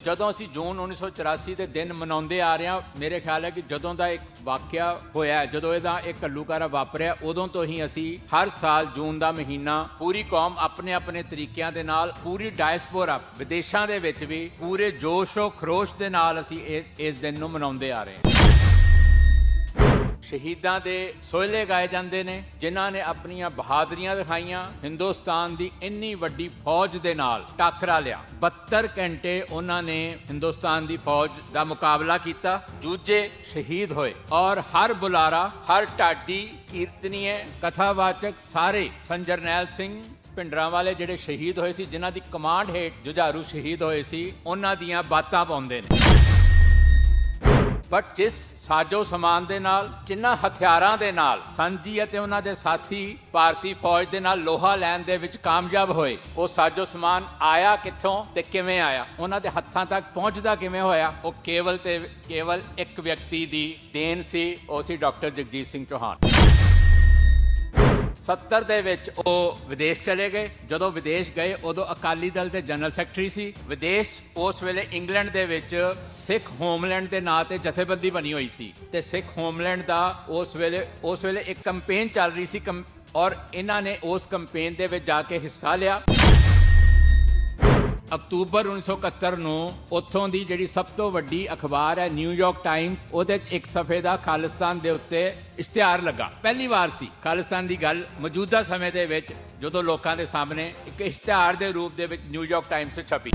ਜਦੋਂ ਅਸੀਂ ਜੂਨ 1984 ਦੇ ਦਿਨ ਮਨਾਉਂਦੇ ਆ ਰਹੇ ਹਾਂ, ਮੇਰੇ ਖਿਆਲ ਹੈ ਕਿ ਜਦੋਂ ਦਾ ਇੱਕ ਵਾਕਿਆ ਹੋਇਆ, ਜਦੋਂ ਇਹਦਾ ਇੱਕ ਘੱਲੂਘਾਰਾ ਵਾਪਰਿਆ, ਉਦੋਂ ਤੋਂ ਹੀ ਅਸੀਂ ਹਰ ਸਾਲ ਜੂਨ ਦਾ ਮਹੀਨਾ ਪੂਰੀ ਕੌਮ ਆਪਣੇ ਆਪਣੇ ਤਰੀਕਿਆਂ ਦੇ ਨਾਲ, ਪੂਰੀ ਡਾਇਸਪੋਰਾ ਵਿਦੇਸ਼ਾਂ ਦੇ ਵਿੱਚ ਵੀ ਪੂਰੇ ਜੋਸ਼ੋ ਖਰੋਸ਼ ਦੇ ਨਾਲ ਅਸੀਂ ਇਸ ਦਿਨ ਨੂੰ ਮਨਾਉਂਦੇ ਆ ਰਹੇ ਹਾਂ। ਸ਼ਹੀਦਾਂ ਦੇ ਸੋਹਲੇ ਗਾਏ ਜਾਂਦੇ ਨੇ, ਜਿਨ੍ਹਾਂ ਨੇ ਆਪਣੀਆਂ ਬਹਾਦਰੀਆਂ ਦਿਖਾਈਆਂ, ਹਿੰਦੁਸਤਾਨ ਦੀ ਇੰਨੀ ਵੱਡੀ ਫੌਜ ਦੇ ਨਾਲ ਟੱਕਰਾ ਲਿਆ। 72 ਘੰਟੇ ਉਹਨਾਂ ਨੇ ਹਿੰਦੁਸਤਾਨ ਦੀ ਫੌਜ ਦਾ ਮੁਕਾਬਲਾ ਕੀਤਾ, ਜੂਝੇ, ਸ਼ਹੀਦ ਹੋਏ, ਔਰ ਹਰ ਬੁਲਾਰਾ, ਹਰ ਢਾਡੀ, ਕੀਰਤਨੀਏ, ਕਥਾਵਾਚਕ ਸਾਰੇ, ਜਰਨੈਲ ਸਿੰਘ ਭਿੰਡਰਾਂਵਾਲੇ ਜਿਹੜੇ ਸ਼ਹੀਦ ਹੋਏ ਸੀ, ਜਿਨ੍ਹਾਂ ਦੀ ਕਮਾਂਡ ਹੇਠ ਜੁਝਾਰੂ ਸ਼ਹੀਦ ਹੋਏ ਸੀ, ਉਹਨਾਂ ਦੀਆਂ ਬਾਤਾਂ ਪਾਉਂਦੇ ਨੇ। ਬਟ ਜਿਸ ਸਾਜੋ ਸਮਾਨ ਦੇ ਨਾਲ, ਜਿਨ੍ਹਾਂ ਹਥਿਆਰਾਂ ਦੇ ਨਾਲ ਸੰਜੀ ਅਤੇ ਉਹਨਾਂ ਦੇ ਸਾਥੀ ਭਾਰਤੀ ਫੌਜ ਦੇ ਨਾਲ ਲੋਹਾ ਲੈਣ ਦੇ ਵਿੱਚ ਕਾਮਯਾਬ ਹੋਏ, ਉਹ ਸਾਜੋ ਸਮਾਨ ਆਇਆ ਕਿੱਥੋਂ ਤੇ ਕਿਵੇਂ ਆਇਆ, ਉਹਨਾਂ ਦੇ ਹੱਥਾਂ ਤੱਕ ਪਹੁੰਚਦਾ ਕਿਵੇਂ ਹੋਇਆ, ਉਹ ਕੇਵਲ ਤੇ ਕੇਵਲ ਇੱਕ ਵਿਅਕਤੀ ਦੀ ਦੇਣ ਸੀ, ਉਹ ਸੀ ਡਾਕਟਰ ਜਗਜੀਤ ਸਿੰਘ ਚੌਹਾਨ। 70 ਦੇ ਵਿੱਚ ਉਹ ਵਿਦੇਸ਼ ਚਲੇ ਗਏ। ਜਦੋਂ ਵਿਦੇਸ਼ ਗਏ, ਉਦੋਂ ਅਕਾਲੀ ਦਲ ਦੇ ਜਨਰਲ ਸੈਕਟਰੀ ਸੀ। ਵਿਦੇਸ਼ ਉਸ ਵੇਲੇ ਇੰਗਲੈਂਡ ਦੇ ਵਿੱਚ ਸਿੱਖ ਹੋਮਲੈਂਡ ਦੇ ਨਾਂ ਤੇ ਜਥੇਬੰਦੀ ਬਣੀ ਹੋਈ ਸੀ, ਤੇ ਸਿੱਖ ਹੋਮਲੈਂਡ ਦਾ ਉਸ ਵੇਲੇ ਇੱਕ ਕੈਂਪੇਨ ਚੱਲ ਰਹੀ ਸੀ, ਔਰ ਇਹਨਾਂ ਨੇ ਉਸ ਕੈਂਪੇਨ ਦੇ ਵਿੱਚ ਜਾ ਕੇ ਹਿੱਸਾ ਲਿਆ। ਅਕਤੂਬਰ 1971 ਨੂੰ ਉੱਥੋਂ ਦੀ ਜਿਹੜੀ ਸਭ ਤੋਂ ਵੱਡੀ ਅਖਬਾਰ ਹੈ ਨਿਊਯਾਰਕ ਟਾਈਮ, ਉਹਦੇ 'ਚ ਇੱਕ ਸਫ਼ੇ ਦਾ ਖਾਲਿਸਤਾਨ ਦੇ ਉੱਤੇ ਇਸ਼ਤਿਹਾਰ ਲੱਗਾ। ਪਹਿਲੀ ਵਾਰ ਸੀ ਖਾਲਿਸਤਾਨ ਦੀ ਗੱਲ ਮੌਜੂਦਾ ਸਮੇਂ ਦੇ ਵਿੱਚ ਜਦੋਂ ਲੋਕਾਂ ਦੇ ਸਾਹਮਣੇ ਇੱਕ ਇਸ਼ਤਿਹਾਰ ਦੇ ਰੂਪ ਦੇ ਵਿੱਚ ਨਿਊਯਾਰਕ ਟਾਈਮਸ 'ਚ ਛਪੀ।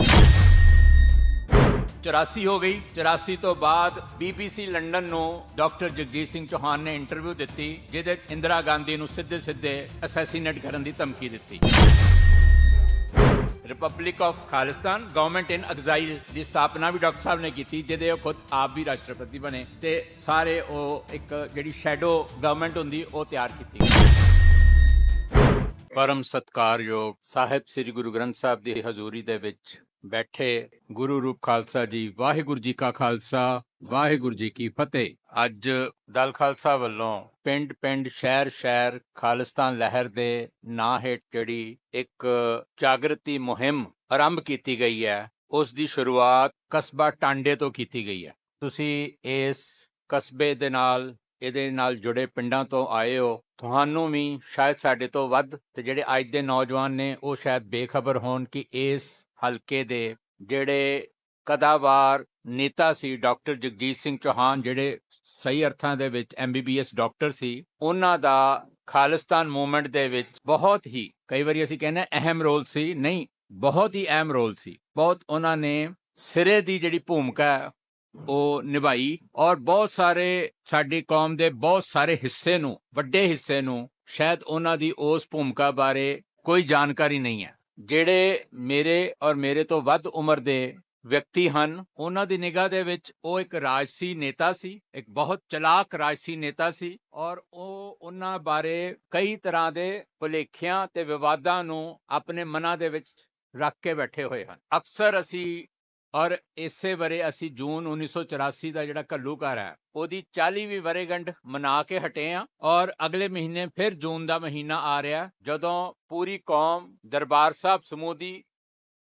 84 ਹੋ ਗਈ। 84 ਤੋਂ ਬਾਅਦ BBC ਲੰਡਨ ਨੂੰ ਡਾਕਟਰ ਜਗਜੀਤ ਸਿੰਘ ਚੌਹਾਨ ਨੇ ਇੰਟਰਵਿਊ ਦਿੱਤੀ, ਜਿਹਦੇ 'ਚ ਇੰਦਰਾ ਗਾਂਧੀ ਨੂੰ ਸਿੱਧੇ ਅਸੈਸੀਨੇਟ ਕਰਨ ਦੀ ਧਮਕੀ ਦਿੱਤੀ। ਰਿਪਬਲਿਕ ਆਫ ਖਾਲਿਸਤਾਨ, ਗਵਰਨਮੈਂਟ ਇਨ ਐਗਜ਼ਾਈਲ ਦੀ ਸਥਾਪਨਾ ਵੀ ਡਾਕਟਰ ਸਾਹਿਬ ਨੇ ਕੀਤੀ, ਜਿਹਦੇ ਉਹ ਖੁਦ ਆਪ ਵੀ ਰਾਸ਼ਟਰਪਤੀ ਬਣੇ, ਤੇ ਸਾਰੇ ਉਹ ਇੱਕ ਜਿਹੜੀ ਸ਼ੈਡੋ ਗਵਰਨਮੈਂਟ ਹੁੰਦੀ ਉਹ ਤਿਆਰ ਕੀਤੀ। ਪਰਮ ਸਤਿਕਾਰਯੋਗ ਸਾਹਿਬ ਸ੍ਰੀ ਗੁਰੂ ਗ੍ਰੰਥ ਸਾਹਿਬ ਦੀ ਹਜ਼ੂਰੀ ਦੇ ਵਿੱਚ ਬੈਠੇ ਗੁਰੂ ਰੂਪ ਖਾਲਸਾ ਜੀ, ਵਾਹਿਗੁਰੂ ਜੀ ਕਾ ਖਾਲਸਾ, ਵਾਹਿਗੁਰੂ ਜੀ ਕੀ ਫਤਿਹ। ਅੱਜ ਦਲ ਖਾਲਸਾ ਵੱਲੋਂ ਪਿੰਡ ਸ਼ਹਿਰ ਖਾਲਿਸਤਾਨ ਲਹਿਰ ਦੇ ਨਾਂ ਹੇਠ ਜਿਹੜੀ ਇੱਕ ਜਾਗਰਤੀ ਮੁਹਿੰਮ ਆਰੰਭ ਕੀਤੀ ਗਈ ਹੈ, ਉਸ ਦੀ ਸ਼ੁਰੂਆਤ ਕਸਬਾ ਟਾਂਡੇ ਤੋਂ ਕੀਤੀ ਗਈ ਹੈ। ਤੁਸੀਂ ਇਸ ਕਸਬੇ ਦੇ ਨਾਲ, ਇਹਦੇ ਨਾਲ ਜੁੜੇ ਪਿੰਡਾਂ ਤੋਂ ਆਏ ਹੋ, ਤੁਹਾਨੂੰ ਵੀ ਸ਼ਾਇਦ ਸਾਡੇ ਤੋਂ ਵੱਧ ਤੇ ਜਿਹੜੇ ਅੱਜ ਦੇ ਨੌਜਵਾਨ ਨੇ ਉਹ ਸ਼ਾਇਦ ਬੇਖਬਰ ਹੋਣ ਕਿ ਇਸ ਹਲਕੇ ਦੇ ਜਿਹੜੇ ਕਦਾਵਾਰ ਨੇਤਾ ਸੀ ਡਾਕਟਰ ਜਗਜੀਤ ਸਿੰਘ ਚੌਹਾਨ, ਜਿਹੜੇ ਸਹੀ ਅਰਥਾਂ ਦੇ ਵਿੱਚ MBBS ਡਾਕਟਰ ਸੀ, ਉਹਨਾਂ ਦਾ ਖਾਲਿਸਤਾਨ ਮੂਵਮੈਂਟ ਦੇ ਵਿੱਚ ਬਹੁਤ ਹੀ, ਕਈ ਵਾਰੀ ਅਸੀਂ ਕਹਿੰਦੇ ਅਹਿਮ ਰੋਲ ਸੀ, ਨਹੀਂ, ਬਹੁਤ ਹੀ ਅਹਿਮ ਰੋਲ ਸੀ। ਬਹੁਤ ਉਹਨਾਂ ਨੇ ਸਿਰੇ ਦੀ ਜਿਹੜੀ ਭੂਮਿਕਾ ਉਹ ਨਿਭਾਈ, ਔਰ ਬਹੁਤ ਸਾਰੇ ਸਾਡੀ ਕੌਮ ਦੇ ਬਹੁਤ ਸਾਰੇ ਹਿੱਸੇ ਨੂੰ, ਵੱਡੇ ਹਿੱਸੇ ਨੂੰ ਸ਼ਾਇਦ ਉਹਨਾਂ ਦੀ ਉਸ ਭੂਮਿਕਾ ਬਾਰੇ ਕੋਈ ਜਾਣਕਾਰੀ ਨਹੀਂ ਹੈ। ਜਿਹੜੇ ਮੇਰੇ ਤੋਂ ਵੱਧ ਉਮਰ ਦੇ ਵਿਅਕਤੀ ਹਨ, ਉਹਨਾਂ ਦੀ ਨਿਗਾਹ ਦੇ ਵਿੱਚ ਉਹ ਇੱਕ ਰਾਜਸੀ ਨੇਤਾ ਸੀ, ਇੱਕ ਬਹੁਤ ਚਲਾਕ ਰਾਜਸੀ ਨੇਤਾ ਸੀ, ਔਰ ਉਹ ਉਹਨਾਂ ਬਾਰੇ ਕਈ ਤਰ੍ਹਾਂ ਦੇ ਭੁਲੇਖਿਆਂ ਤੇ ਵਿਵਾਦਾਂ ਨੂੰ ਆਪਣੇ ਮਨਾਂ ਦੇ ਵਿੱਚ ਰੱਖ ਕੇ ਬੈਠੇ ਹੋਏ ਹਨ। ਅਕਸਰ ਅਸੀਂ, ਔਰ ਇਸੇ ਬਾਰੇ ਅਸੀਂ ਜੂਨ 1984 ਦਾ ਜਿਹੜਾ ਘੱਲੂਘਾਰਾ ਹੈ, ਉਹਦੀ 40ਵੀਂ ਵਰ੍ਹੇਗੰਢ ਮਨਾ ਕੇ ਹਟੇ ਹਾਂ, ਔਰ ਅਗਲੇ ਮਹੀਨੇ ਫਿਰ ਜੂਨ ਦਾ ਮਹੀਨਾ ਆ ਰਿਹਾ, ਜਦੋਂ ਪੂਰੀ ਕੌਮ ਦਰਬਾਰ ਸਾਹਿਬ ਸਮੂਦੀ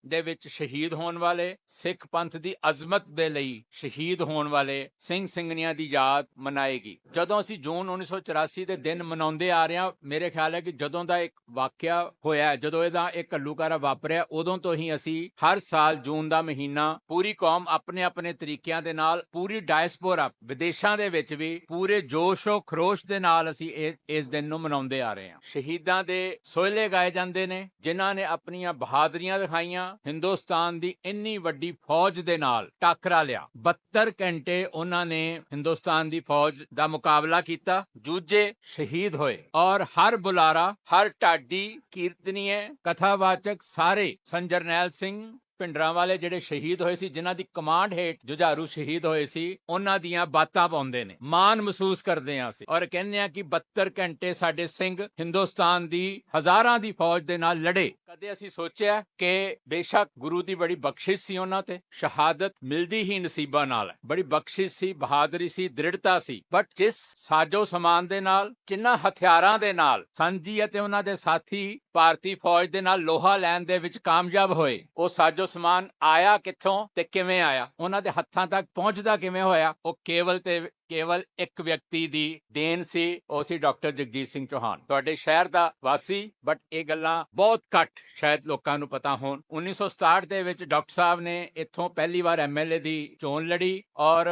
ਦੇ ਵਿੱਚ ਸ਼ਹੀਦ ਹੋਣ ਵਾਲੇ, ਸਿੱਖ ਪੰਥ ਦੀ ਅਜ਼ਮਤ ਦੇ ਲਈ ਸ਼ਹੀਦ ਹੋਣ ਵਾਲੇ ਸਿੰਘ ਸਿੰਘਣੀਆਂ ਦੀ ਯਾਦ ਮਨਾਏਗੀ। ਜਦੋਂ ਅਸੀਂ ਜੂਨ 1984 ਦੇ ਦਿਨ ਮਨਾਉਂਦੇ ਆ ਰਹੇ ਹਾਂ, ਮੇਰੇ ਖਿਆਲ ਹੈ ਕਿ ਜਦੋਂ ਦਾ ਇੱਕ ਵਾਕਿਆ ਹੋਇਆ, ਜਦੋਂ ਇਹਦਾ ਇੱਕ ਘੱਲੂਘਾਰਾ ਵਾਪਰਿਆ, ਉਦੋਂ ਤੋਂ ਹੀ ਅਸੀਂ ਹਰ ਸਾਲ ਜੂਨ ਦਾ ਮਹੀਨਾ ਪੂਰੀ ਕੌਮ ਆਪਣੇ ਆਪਣੇ ਤਰੀਕਿਆਂ ਦੇ ਨਾਲ, ਪੂਰੀ ਡਾਇਸਪੋਰਾ ਵਿਦੇਸ਼ਾਂ ਦੇ ਵਿੱਚ ਵੀ ਪੂਰੇ ਜੋਸ਼ੋ ਖਰੋਸ਼ ਦੇ ਨਾਲ ਅਸੀਂ ਇਸ ਦਿਨ ਨੂੰ ਮਨਾਉਂਦੇ ਆ ਰਹੇ ਹਾਂ। ਸ਼ਹੀਦਾਂ ਦੇ ਸੋਹਲੇ ਗਾਏ ਜਾਂਦੇ ਨੇ, ਜਿਨ੍ਹਾਂ ਨੇ ਆਪਣੀਆਂ ਬਹਾਦਰੀਆਂ ਦਿਖਾਈਆਂ, ਹਿੰਦੁਸਤਾਨ ਦੀ ਇੰਨੀ ਵੱਡੀ ਫੌਜ ਦੇ ਨਾਲ ਟੱਕਰਾ ਲਿਆ। 72 ਘੰਟੇ ਉਹਨਾਂ ਨੇ ਹਿੰਦੁਸਤਾਨ ਦੀ ਫੌਜ ਦਾ ਮੁਕਾਬਲਾ ਕੀਤਾ, ਜੂਝੇ, ਸ਼ਹੀਦ ਹੋਏ, ਔਰ ਹਰ ਬੁਲਾਰਾ, ਹਰ ਢਾਡੀ, ਕੀਰਤਨੀਏ, ਕਥਾਵਾਚਕ ਸਾਰੇ, ਜਰਨੈਲ ਸਿੰਘ ਭਿੰਡਰਾਂਵਾਲੇ ਜਿਹੜੇ ਸ਼ਹੀਦ ਹੋਏ ਸੀ, ਜਿਨ੍ਹਾਂ ਦੀ ਕਮਾਂਡ ਹੇਠ ਜੁਝਾਰੂ ਸ਼ਹੀਦ ਹੋਏ ਸੀ, ਉਹਨਾਂ ਦੀਆਂ ਬਾਤਾਂ ਪਾਉਂਦੇ ਨੇ। ਮਾਣ ਮਹਿਸੂਸ ਕਰਦੇ ਹਾਂ ਅਸੀਂ, ਔਰ ਕਹਿੰਦੇ ਹਾਂ ਕਿ 72 ਘੰਟੇ ਸਾਡੇ ਸਿੰਘ ਹਿੰਦੁਸਤਾਨ ਦੀ ਹਜ਼ਾਰਾਂ ਦੀ ਫੌਜ ਦੇ ਨਾਲ ਲੜੇ। ਕਦੇ ਅਸੀਂ ਸੋਚਿਆ ਕਿ ਬੇਸ਼ੱਕ ਗੁਰੂ ਦੀ ਬੜੀ ਬਖਸ਼ਿਸ਼ ਸੀ ਉਹਨਾਂ ਤੇ, ਸ਼ਹਾਦਤ ਮਿਲਦੀ ਹੀ ਨਸੀਬਾਂ ਨਾਲ ਹੈ, ਬੜੀ ਬਖਸ਼ਿਸ਼ ਸੀ, ਬਹਾਦਰੀ ਸੀ, ਦ੍ਰਿੜਤਾ ਸੀ, ਬਟ ਜਿਸ ਸਾਜੋ ਸਮਾਨ ਦੇ ਨਾਲ, ਜਿਨ੍ਹਾਂ ਹਥਿਆਰਾਂ ਦੇ ਨਾਲ ਸੰਜੀ ਅਤੇ ਉਹਨਾਂ ਦੇ ਸਾਥੀ ਭਾਰਤੀ ਫੌਜ ਦੇ ਨਾਲ ਲੋਹਾ ਲੈਣ ਦੇ ਵਿੱਚ ਕਾਮਯਾਬ ਹੋਏ, ਉਹ ਸਾਜੋ ਜੋ ਸਮਾਨ ਆਇਆ ਕਿੱਥੋਂ ਤੇ ਕਿਵੇਂ ਆਇਆ, ਉਹਨਾਂ ਦੇ ਹੱਥਾਂ ਤੱਕ ਪਹੁੰਚਦਾ ਕਿਵੇਂ ਹੋਇਆ, ਉਹ ਕੇਵਲ ਇੱਕ ਵਿਅਕਤੀ ਦੀ ਦੇਣ ਸੀ, ਉਹ ਸੀ ਡਾਕਟਰ ਜਗਜੀਤ ਸਿੰਘ ਚੌਹਾਨ, ਤੁਹਾਡੇ ਸ਼ਹਿਰ ਦਾ ਵਾਸੀ। ਬਟ ਇਹ ਗੱਲਾਂ ਬਹੁਤ ਘੱਟ ਸ਼ਾਇਦ ਲੋਕਾਂ ਨੂੰ ਪਤਾ ਹੋਣ। 1967 ਦੇ ਵਿੱਚ ਡਾਕਟਰ ਸਾਹਿਬ ਨੇ ਇੱਥੋਂ ਪਹਿਲੀ ਵਾਰ ਐਮਐਲਏ ਦੀ ਚੋਣ ਲੜੀ ਔਰ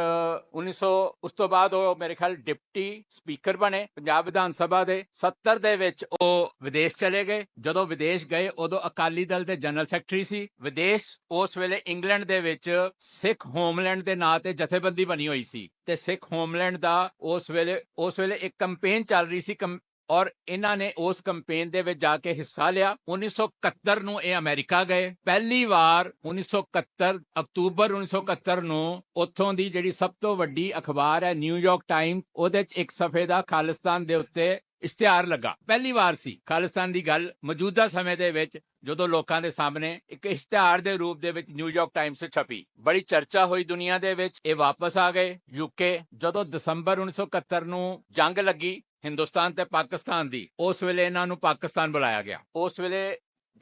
ਉਸ ਤੋਂ ਬਾਅਦ ਉਹ ਮੇਰੇ ਖਿਆਲ ਡਿਪਟੀ ਸਪੀਕਰ ਬਣੇ ਪੰਜਾਬ ਵਿਧਾਨ ਸਭਾ ਦੇ। 70 ਦੇ ਵਿੱਚ ਉਹ ਵਿਦੇਸ਼ ਚਲੇ ਗਏ। ਜਦੋਂ ਵਿਦੇਸ਼ ਗਏ ਉਦੋਂ ਅਕਾਲੀ ਦਲ ਦੇ ਜਨਰਲ ਸੈਕਟਰੀ ਸੀ। ਵਿਦੇਸ਼ ਉਸ ਵੇਲੇ ਇੰਗਲੈਂਡ ਦੇ ਵਿੱਚ ਸਿੱਖ ਹੋਮਲੈਂਡ ਦੇ ਨਾਂ ਤੇ ਜਥੇਬੰਦੀ ਬਣੀ ਹੋਈ ਸੀ ਤੇ ਸਿੱਖ ਹੋਮਲੈਂਡ ਦਾ ਉਸ ਵੇਲੇ ਇੱਕ ਕੈਂਪੇਨ ਚੱਲ ਰਹੀ ਸੀ ਔਰ ਇਹਨਾਂ ਨੇ ਉਸ ਕੈਂਪੇਨ ਦੇ ਵਿੱਚ ਜਾ ਕੇ ਹਿੱਸਾ ਲਿਆ। 1971 ਨੂੰ ਇਹ ਅਮਰੀਕਾ ਗਏ। ਪਹਿਲੀ ਵਾਰ 1971 ਅਕਤੂਬਰ 1971 ਨੂੰ ਉੱਥੋਂ ਦੀ ਜਿਹੜੀ ਸਭ ਤੋਂ ਵੱਡੀ ਅਖਬਾਰ ਹੈ ਨਿਊਯਾਰਕ ਟਾਈਮ, ਉਹਦੇ 'ਚ ਇੱਕ ਸਫ਼ੇ ਦਾ ਖਾਲਿਸਤਾਨ ਦੇ ਉੱਤੇ ਇਸ਼ਤਿਹਾਰ ਲੱਗਾ। ਪਹਿਲੀ ਵਾਰ ਸੀ ਖਾਲਿਸਤਾਨ ਦੀ ਗੱਲ ਮੌਜੂਦਾ ਸਮੇਂ ਦੇ ਵਿੱਚ ਜਦੋਂ ਲੋਕਾਂ ਦੇ ਸਾਹਮਣੇ ਇੱਕ ਇਸ਼ਤਿਹਾਰ ਦੇ ਰੂਪ ਦੇ ਵਿੱਚ ਨਿਊਯਾਰਕ ਟਾਈਮਸ 'ਚ ਛਪੀ। ਬੜੀ ਚਰਚਾ ਹੋਈ ਦੁਨੀਆ ਦੇ ਵਿੱਚ। ਇਹ ਵਾਪਸ ਆ ਗਏ ਯੂਕੇ। ਜਦੋਂ ਦਸੰਬਰ 1971 ਨੂੰ ਜੰਗ ਲੱਗੀ ਹਿੰਦੁਸਤਾਨ ਤੇ ਪਾਕਿਸਤਾਨ ਦੀ, ਉਸ ਵੇਲੇ ਇਹਨਾਂ ਨੂੰ ਪਾਕਿਸਤਾਨ ਬੁਲਾਇਆ ਗਿਆ। ਉਸ ਵੇਲੇ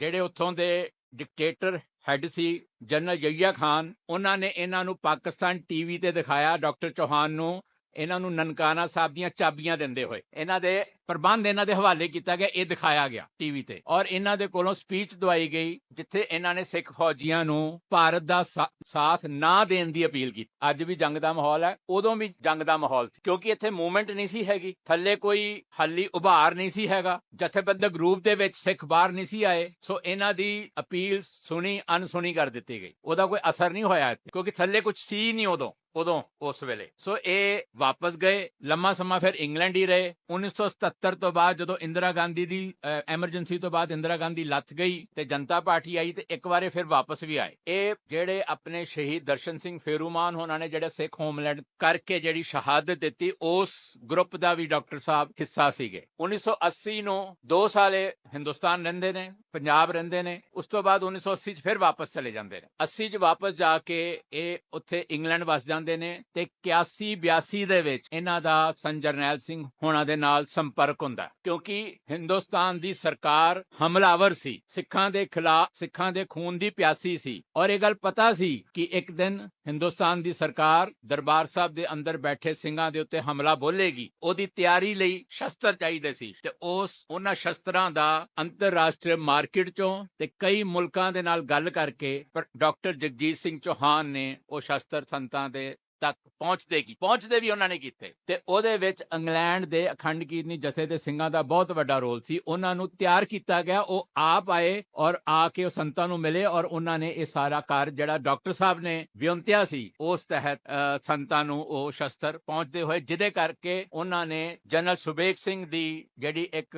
ਜਿਹੜੇ ਉੱਥੋਂ ਦੇ ਡਿਕਟੇਟਰ ਹੈਡ ਸੀ ਜਨਰਲ ਯਹੀਆ ਖਾਨ, ਉਹਨਾਂ ਨੇ ਇਹਨਾਂ ਨੂੰ ਪਾਕਿਸਤਾਨ ਟੀਵੀ ਤੇ ਦਿਖਾਇਆ ਡਾਕਟਰ ਚੌਹਾਨ ਨੂੰ, ਇਹਨਾਂ ਨੂੰ ਨਨਕਾਣਾ ਸਾਹਿਬ ਦੀਆਂ ਚਾਬੀਆਂ ਦਿੰਦੇ ਹੋਏ ਇਹਨਾਂ ਦੇ ਪ੍ਰਬੰਧ ਇਹਨਾਂ ਦੇ ਹਵਾਲੇ ਕੀਤਾ ਗਿਆ। ਇਹ ਦਿਖਾਇਆ ਗਿਆ ਟੀਵੀ ਤੇ ਔਰ ਇਹਨਾਂ ਦੇ ਕੋਲੋਂ ਸਪੀਚ ਦਵਾਈ ਗਈ ਜਿੱਥੇ ਇਹਨਾਂ ਨੇ ਸਿੱਖ ਫੌਜੀਆਂ ਨੂੰ ਭਾਰਤ ਦਾ ਸਾਥ ਨਾ ਦੇਣ ਦੀ ਅਪੀਲ ਕੀਤੀ। ਅੱਜ ਵੀ ਜੰਗ ਦਾ ਮਾਹੌਲ ਹੈ, ਉਦੋਂ ਵੀ ਜੰਗ ਦਾ ਮਾਹੌਲ ਸੀ ਕਿਉਂਕਿ ਇੱਥੇ ਮੂਵਮੈਂਟ ਨਹੀਂ ਸੀ ਹੈਗੀ, ਥੱਲੇ ਕੋਈ ਹਾਲੀ ਉਭਾਰ ਨਹੀਂ ਸੀ ਹੈਗਾ, ਜਥੇਬੰਦਕ ਰੂਪ ਦੇ ਵਿੱਚ ਸਿੱਖ ਬਾਹਰ ਨਹੀਂ ਸੀ ਆਏ। ਸੋ ਇਹਨਾਂ ਦੀ ਅਪੀਲ ਸੁਣੀ ਅਣਸੁਣੀ ਕਰ ਦਿੱਤੀ ਗਈ। ਉਹਦਾ ਕੋਈ ਅਸਰ ਨਹੀਂ ਹੋਇਆ ਕਿਉਂਕਿ ਥੱਲੇ ਕੁਝ ਸੀ ਨਹੀਂ ਉਦੋਂ ਉਸ ਵੇਲੇ। ਸੋ ਇਹ ਵਾਪਸ ਗਏ। ਲੰਮਾ ਸਮਾਂ ਫਿਰ ਇੰਗਲੈਂਡ ਹੀ ਰਹੇ। 1977 ਤੋਂ ਬਾਅਦ ਜਦੋਂ ਇੰਦਰਾ ਗਾਂਧੀ ਦੀ ਐਮਰਜੈਂਸੀ ਤੋਂ ਬਾਅਦ ਇੰਦਰਾ ਗਾਂਧੀ ਲੱਥ ਗਈ ਤੇ ਜਨਤਾ ਪਾਰਟੀ ਆਈ ਤੇ ਇੱਕ ਵਾਰੇ ਫਿਰ ਵਾਪਸ ਵੀ ਆਏ। ਇਹ ਜਿਹੜੇ ਆਪਣੇ ਸ਼ਹੀਦ ਦਰਸ਼ਨ ਸਿੰਘ ਫੇਰੂਮਾਨ ਹੋਣਾ ਨੇ ਜਿਹੜੇ ਸਿੱਖ ਹੋਮਲੈਂਡ ਕਰਕੇ ਜਿਹੜੀ ਸ਼ਹਾਦਤ ਦਿੱਤੀ, ਉਸ ਗਰੁੱਪ ਦਾ ਵੀ ਡਾਕਟਰ ਸਾਹਿਬ ਹਿੱਸਾ ਸੀਗੇ। 1980 ਨੂੰ 2 ਸਾਲ ਹਿੰਦੁਸਤਾਨ ਰਹਿੰਦੇ ਨੇ, ਪੰਜਾਬ ਰਹਿੰਦੇ ਨੇ। ਉਸ ਤੋਂ ਬਾਅਦ 1980 ਚ ਫਿਰ ਵਾਪਸ ਚਲੇ ਜਾਂਦੇ ਨੇ। 80 ਚ ਵਾਪਸ ਜਾ ਕੇ ਇਹ ਉੱਥੇ ਇੰਗਲੈਂਡ ਵਸ ਜਾਂਦੇ ਨੇ ਤੇ 81-82 ਦੇ ਵਿੱਚ ਇਹਨਾਂ ਦਾ ਸੰ ਜਰਨੈਲ ਸਿੰਘ ਹੋਣਾ ਦੇ ਨਾਲ ਸੰਪਰਕ ਹੁੰਦਾ ਕਿਉਂਕਿ ਹਿੰਦੁਸਤਾਨ ਦੀ ਸਰਕਾਰ ਹਮਲਾਵਰ ਸੀ, ਸਿੱਖਾਂ ਦੇ ਖਿਲਾਫ, ਸਿੱਖਾਂ ਦੇ ਖੂਨ ਦੀ ਪਿਆਸੀ ਸੀ ਔਰ ਇਹ ਗੱਲ ਪਤਾ ਸੀ ਕਿ ਇੱਕ ਦਿਨ ਹਿੰਦੁਸਤਾਨ ਦੀ ਸਰਕਾਰ ਦਰਬਾਰ ਸਾਹਿਬ ਦੇ ਅੰਦਰ ਬੈਠੇ ਸਿੰਘਾਂ ਦੇ ਉੱਤੇ ਹਮਲਾ ਬੋਲੇਗੀ। ਉਹਦੀ ਤਿਆਰੀ ਲਈ ਸ਼ਸਤਰ ਚਾਹੀਦੇ ਸੀ ਤੇ ਉਹਨਾਂ ਸ਼ਸਤਰਾਂ ਦਾ ਅੰਤਰਰਾਸ਼ਟਰੀ ਮਾਰਕੀਟ ਚੋਂ ਤੇ ਕਈ ਮੁਲਕਾਂ ਦੇ ਨਾਲ ਗੱਲ ਕਰਕੇ ਡਾਕਟਰ ਜਗਜੀਤ ਸਿੰਘ ਚੌਹਾਨ ਨੇ ਉਹ ਸ਼ਸਤਰ ਸੰਤਾਂ ਦੇ ਤੱਕ ਪਹੁੰਚਦੇ ਵੀ ਉਹਨਾਂ ਨੇ ਕੀਤੇ ਤੇ ਉਹਦੇ ਵਿੱਚ ਇੰਗਲੈਂਡ ਦੇ ਅਖੰਡ ਕੀਰਤਨੀ ਜਥੇ ਦੇ ਸਿੰਘਾਂ ਦਾ ਬਹੁਤ ਵੱਡਾ ਰੋਲ ਸੀ। ਉਹਨਾਂ ਨੂੰ ਤਿਆਰ ਕੀਤਾ ਗਿਆ, ਉਹ ਆਪ ਆਏ ਔਰ ਆ ਕੇ ਉਹ ਸੰਤਾਂ ਨੂੰ ਮਿਲੇ ਔਰ ਉਹਨਾਂ ਨੇ ਇਹ ਸਾਰਾ ਕਾਰਜ ਜਿਹੜਾ ਡਾਕਟਰ ਸਾਹਿਬ ਨੇ ਵਿਉਂਤਿਆ ਸੀ ਉਸ ਤਹਿਤ ਸੰਤਾਂ ਨੂੰ ਉਹ ਸ਼ਸਤਰ ਪਹੁੰਚਦੇ ਹੋਏ, ਜਿਹਦੇ ਕਰਕੇ ਉਹਨਾਂ ਨੇ ਜਨਰਲ ਸੁਬੇਗ ਸਿੰਘ ਦੀ ਜਿਹੜੀ ਇੱਕ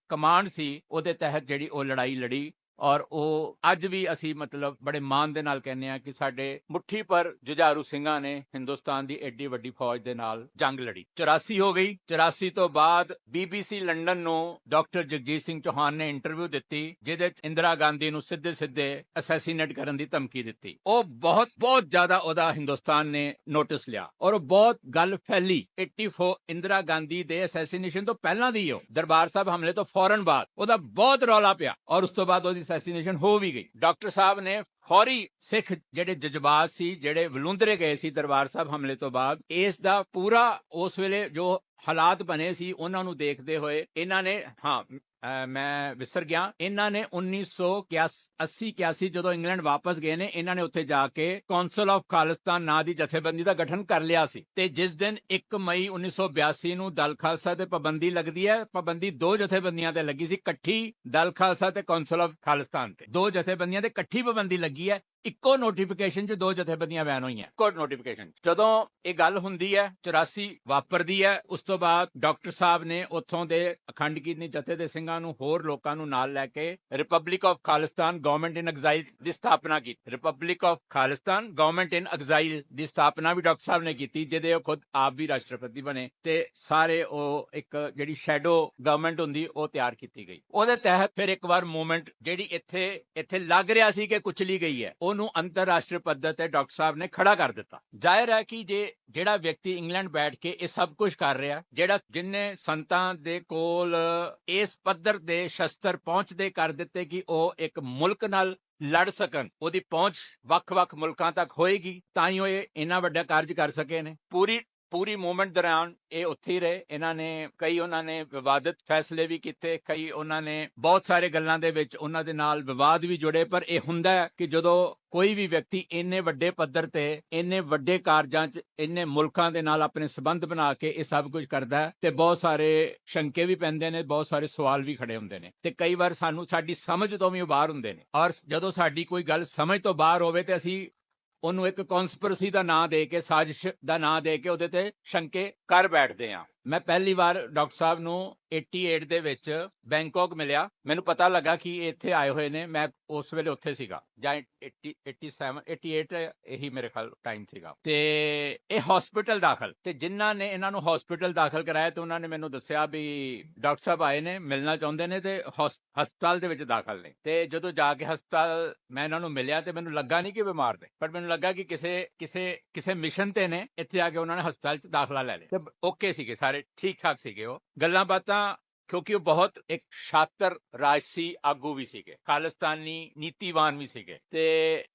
ਕਮਾਂਡ ਸੀ ਉਹਦੇ ਤਹਿਤ ਜਿਹੜੀ ਉਹ ਲੜਾਈ ਲੜੀ ਔਰ ਉਹ ਅੱਜ ਵੀ ਅਸੀਂ ਮਤਲਬ ਬੜੇ ਮਾਣ ਦੇ ਨਾਲ ਕਹਿੰਦੇ ਆ ਕਿ ਸਾਡੇ ਮੁੱਠੀ ਪਰ ਜੁਝਾਰੂ ਸਿੰਘਾਂ ਨੇ ਹਿੰਦੁਸਤਾਨ ਦੀ ਐਡੀ ਵੱਡੀ ਫੌਜ ਦੇ ਨਾਲ ਜੰਗ ਲੜੀ। 84 ਹੋ ਗਈ। 84 ਤੋਂ ਬਾਅਦ BBC ਲੰਡਨ ਨੂੰ ਡਾਕਟਰ ਜਗਜੀਤ ਸਿੰਘ ਚੌਹਾਨ ਨੇ ਇੰਟਰਵਿਊ ਦਿੱਤੀ ਜਿਹਦੇ ਚ ਇੰਦਰਾ ਗਾਂਧੀ ਨੂੰ ਸਿੱਧੇ ਅਸੈਸੀਨੇਟ ਕਰਨ ਦੀ ਧਮਕੀ ਦਿੱਤੀ। ਉਹ ਬਹੁਤ ਜ਼ਿਆਦਾ ਉਹਦਾ ਹਿੰਦੁਸਤਾਨ ਨੇ ਨੋਟਿਸ ਲਿਆ ਔਰ ਉਹ ਬਹੁਤ ਗੱਲ ਫੈਲੀ। 84 ਇੰਦਰਾ ਗਾਂਧੀ ਦੇ ਅਸੈਸੀਨੇਸ਼ਨ ਤੋਂ ਪਹਿਲਾਂ ਦੀ ਉਹ ਦਰਬਾਰ ਸਾਹਿਬ ਹਮਲੇ ਤੋਂ ਫੌਰਨ ਬਾਅਦ ਉਹਦਾ ਬਹੁਤ ਰੌਲਾ ਪਿਆ ਔਰ ਉਸ ਤੋਂ ਬਾਅਦ ਉਹਦੀ ਅਸੈਸੀਨੇਸ਼ਨ ਹੋ ਵੀ ਗਈ। ਡਾਕਟਰ ਸਾਹਿਬ ਨੇ ਫੌਰੀ ਸਿੱਖ ਜਿਹੜੇ ਜਜ਼ਬਾਤ ਸੀ, ਜਿਹੜੇ ਵਲੂੰਦਰੇ ਗਏ ਸੀ ਦਰਬਾਰ ਸਾਹਿਬ ਹਮਲੇ ਤੋਂ ਬਾਅਦ, ਇਸ ਦਾ ਪੂਰਾ ਉਸ ਵੇਲੇ ਜੋ ਹਾਲਾਤ ਬਣੇ ਸੀ ਉਹਨਾਂ ਨੂੰ ਦੇਖਦੇ ਹੋਏ ਇਹਨਾਂ ਨੇ ਮੈਂ ਵਿਸਰ ਗਿਆ, ਇਹਨਾਂ ਨੇ 1980-81 ਜਦੋਂ ਇੰਗਲੈਂਡ ਵਾਪਸ ਗਏ ਨੇ, ਇਹਨਾਂ ਨੇ ਉੱਥੇ ਜਾ ਕੇ ਕੌਂਸਲ ਆਫ ਖਾਲਿਸਤਾਨ ਨਾਂ ਦੀ ਜਥੇਬੰਦੀ ਦਾ ਗਠਨ ਕਰ ਲਿਆ ਸੀ ਤੇ ਜਿਸ ਦਿਨ 1 ਮਈ 1982 ਨੂੰ ਦਲ ਖਾਲਸਾ ਤੇ ਪਾਬੰਦੀ ਲੱਗਦੀ ਹੈ, ਪਾਬੰਦੀ 2 ਜਥੇਬੰਦੀਆਂ ਤੇ ਲੱਗੀ ਸੀ ਇਕੱਠੀ, ਦਲ ਖਾਲਸਾ ਤੇ ਕੌਂਸਲ ਆਫ ਖਾਲਿਸਤਾਨ ਤੇ 2 ਜਥੇਬੰਦੀਆਂ ਤੇ ਇਕੱਠੀ ਪਾਬੰਦੀ ਲੱਗੀ ਹੈ। ਇੱਕੋ ਨੋਟੀਫਿਕੇਸ਼ਨ 'ਚ 2 ਜਥੇਬੰਦੀਆਂ ਬੈਨ ਹੋਈਆਂ, ਇੱਕੋ ਨੋਟੀਫਿਕੇਸ਼ਨ। ਜਦੋਂ ਇਹ ਗੱਲ ਹੁੰਦੀ ਹੈ 84 ਵਾਪਰਦੀ ਹੈ, ਉਸ ਤੋਂ ਬਾਅਦ ਡਾਕਟਰ ਸਾਹਿਬ ਨੇ ਉੱਥੋਂ ਦੇ ਅਖੰਡ ਕੀਰਤਨੀ ਜਥੇ ਦੇ ਸਿੰਘਾਂ ਨੂੰ ਹੋਰ ਲੋਕਾਂ ਨੂੰ ਨਾਲ ਲੈ ਕੇ ਰਿਪਬਲਿਕ ਆਫ ਖਾਲਿਸਤਾਨ ਗਵਰਨਮੈਂਟ ਇਨ ਐਗਜ਼ਾਈਲ ਦੀ ਸਥਾਪਨਾ ਕੀਤੀ। ਰਿਪਬਲਿਕ ਆਫ ਖਾਲਿਸਤਾਨ ਗਵਰਨਮੈਂਟ ਇਨ ਐਗਜ਼ਾਈਲ ਦੀ ਸਥਾਪਨਾ ਵੀ ਡਾਕਟਰ ਸਾਹਿਬ ਨੇ ਕੀਤੀ, ਜਿਹਦੇ ਉਹ ਖੁਦ ਆਪ ਵੀ ਰਾਸ਼ਟਰਪਤੀ ਬਣੇ ਤੇ ਸਾਰੇ ਉਹ ਇੱਕ ਜਿਹੜੀ ਸ਼ੈਡੋ ਗਵਰਨਮੈਂਟ ਹੁੰਦੀ ਉਹ ਤਿਆਰ ਕੀਤੀ ਗਈ। ਉਹਦੇ ਤਹਿਤ ਫਿਰ ਇੱਕ ਵਾਰ ਮੂਵਮੈਂਟ ਜਿਹੜੀ ਇੱਥੇ ਲੱਗ ਰਿਹਾ ਸੀ ਕਿ ਕੁਚਲੀ ਗਈ ਹੈ, ਉਹਨੂੰ ਅੰਤਰਰਾਸ਼ਟਰੀ ਪੱਧਰ ਤੇ ਡਾਕਟਰ ਸਾਹਿਬ ਨੇ ਖੜਾ ਕਰ ਦਿੱਤਾ। ਜ਼ਾਹਿਰ ਹੈ ਕਿ ਜਿਹੜਾ ਵਿਅਕਤੀ ਇੰਗਲੈਂਡ ਬੈਠ ਕੇ ਇਹ ਸਭ ਕੁਝ ਕਰ ਰਿਹਾ, ਜਿਨਨੇ ਸੰਤਾਂ ਦੇ ਕੋਲ ਇਸ ਪੱਧਰ ਦੇ ਸ਼ਸਤਰ ਪਹੁੰਚਦੇ ਕਰ ਦਿੱਤੇ ਕਿ ਉਹ ਇੱਕ ਮੁਲਕ ਨਾਲ ਲੜ ਸਕਣ, ਉਹਦੀ ਪਹੁੰਚ ਵੱਖ-ਵੱਖ ਮੁਲਕਾਂ ਤੱਕ ਹੋਏਗੀ, ਤਾਂ ਹੀ ਉਹ ਇੰਨਾ ਵੱਡਾ ਕਾਰਜ ਕਰ ਸਕੇ ਨੇ। ਪੂਰੀ ਮੂਵਮੈਂਟ ਦੌਰਾਨ ਇਹ ਉੱਥੇ ਹੀ ਰਹੇ। ਇਹਨਾਂ ਨੇ ਕਈ ਉਹਨਾਂ ਨੇ ਵਿਵਾਦਿਤ ਫੈਸਲੇ ਵੀ ਕੀਤੇ, ਕਈ ਉਹਨਾਂ ਨੇ ਬਹੁਤ ਸਾਰੇ ਗੱਲਾਂ ਦੇ ਵਿੱਚ ਉਹਨਾਂ ਦੇ ਨਾਲ ਵਿਵਾਦ ਵੀ ਜੁੜੇ। ਪਰ ਇਹ ਹੁੰਦਾ ਹੈ ਕਿ ਜਦੋਂ ਕੋਈ ਵੀ ਵਿਅਕਤੀ ਇੰਨੇ ਵੱਡੇ ਪੱਧਰ ਤੇ ਇੰਨੇ ਵੱਡੇ ਕਾਰਜਾਂ 'ਚ ਇੰਨੇ ਮੁਲਕਾਂ ਦੇ ਨਾਲ ਆਪਣੇ ਸੰਬੰਧ ਬਣਾ ਕੇ ਇਹ ਸਭ ਕੁਝ ਕਰਦਾ ਹੈ, ਤੇ ਬਹੁਤ ਸਾਰੇ ਸ਼ੰਕੇ ਵੀ ਪੈਂਦੇ ਨੇ, ਬਹੁਤ ਸਾਰੇ ਸਵਾਲ ਵੀ ਖੜੇ ਹੁੰਦੇ ਨੇ, ਤੇ ਕਈ ਵਾਰ ਸਾਨੂੰ ਸਾਡੀ ਸਮਝ ਤੋਂ ਵੀ ਬਾਹਰ ਹੁੰਦੇ ਨੇ। ਔਰ ਜਦੋਂ ਸਾਡੀ ਕੋਈ ਗੱਲ ਸਮਝ ਤੋਂ ਬਾਹਰ ਹੋਵੇ ਤੇ ਅਸੀਂ ਉਹਨੂੰ ਇੱਕ ਕਨਸਪੀਰੇਸੀ ਦਾ ਨਾਂ ਦੇ ਕੇ, ਸਾਜ਼ਿਸ਼ ਦਾ ਨਾਂ ਦੇ ਕੇ ਉਹਦੇ ਤੇ ਸ਼ੰਕੇ ਕਰ ਬੈਠਦੇ ਹਾਂ। ਮੈਂ ਪਹਿਲੀ ਵਾਰ ਡਾਕਟਰ ਸਾਹਿਬ ਨੂੰ 88 ਦੇ ਵਿੱਚ ਬੈਂਕਾਕ ਮਿਲਿਆ। ਮੈਨੂੰ ਪਤਾ ਲੱਗਾ ਕਿ ਇਹ ਇੱਥੇ ਆਏ ਹੋਏ ਨੇ। ਮੈਂ ਉਸ ਵੇਲੇ ਉੱਥੇ ਸੀਗਾ, ਜਾਂ 88 ਇਹੀ ਮੇਰੇ ਖਿਆਲ ਟਾਈਮ ਸੀਗਾ। ਤੇ ਇਹ ਹਸਪੀਟਲ ਦਾਖਲ, ਤੇ ਜਿਨ੍ਹਾਂ ਨੇ ਇਹਨਾਂ ਨੂੰ ਹਸਪੀਟਲ ਦਾਖਲ ਕਰਾਇਆ ਤੇ ਉਹਨਾਂ ਨੇ ਮੈਨੂੰ ਦੱਸਿਆ ਵੀ ਡਾਕਟਰ ਸਾਹਿਬ ਆਏ ਨੇ, ਮਿਲਣਾ ਚਾਹੁੰਦੇ ਨੇ ਤੇ ਹਸਪਤਾਲ ਦੇ ਵਿੱਚ ਦਾਖਲ ਨੇ। ਤੇ ਜਦੋਂ ਜਾ ਕੇ ਹਸਪਤਾਲ ਮੈਂ ਇਹਨਾਂ ਨੂੰ ਮਿਲਿਆ ਤੇ ਮੈਨੂੰ ਲੱਗਾ ਨਹੀਂ ਕਿ ਬਿਮਾਰ ਨੇ, ਪਰ ਮੈਨੂੰ ਲੱਗਾ ਕਿ ਕਿਸੇ ਮਿਸ਼ਨ ਤੇ ਨੇ। ਇੱਥੇ ਆ ਕੇ ਉਹਨਾਂ ਨੇ ਹਸਪਤਾਲ 'ਚ ਦਾਖਲਾ ਲੈ ਲਿਆ ਤੇ ਓਕੇ ਸੀਗੇ, ਸਾਰੇ ਠੀਕ ਠਾਕ ਸੀਗੇ। ਉਹ ਗੱਲਾਂ ਬਾਤਾਂ, ਕਿਉਂਕਿ ਉਹ ਬਹੁਤ ਇੱਕ ਸ਼ਾਤਰ ਰਾਜਸੀ ਆਗੂ ਵੀ ਸੀਗੇ, ਖਾਲਿਸਤਾਨੀ ਨੀਤੀਵਾਨ ਵੀ ਸੀਗੇ। ਤੇ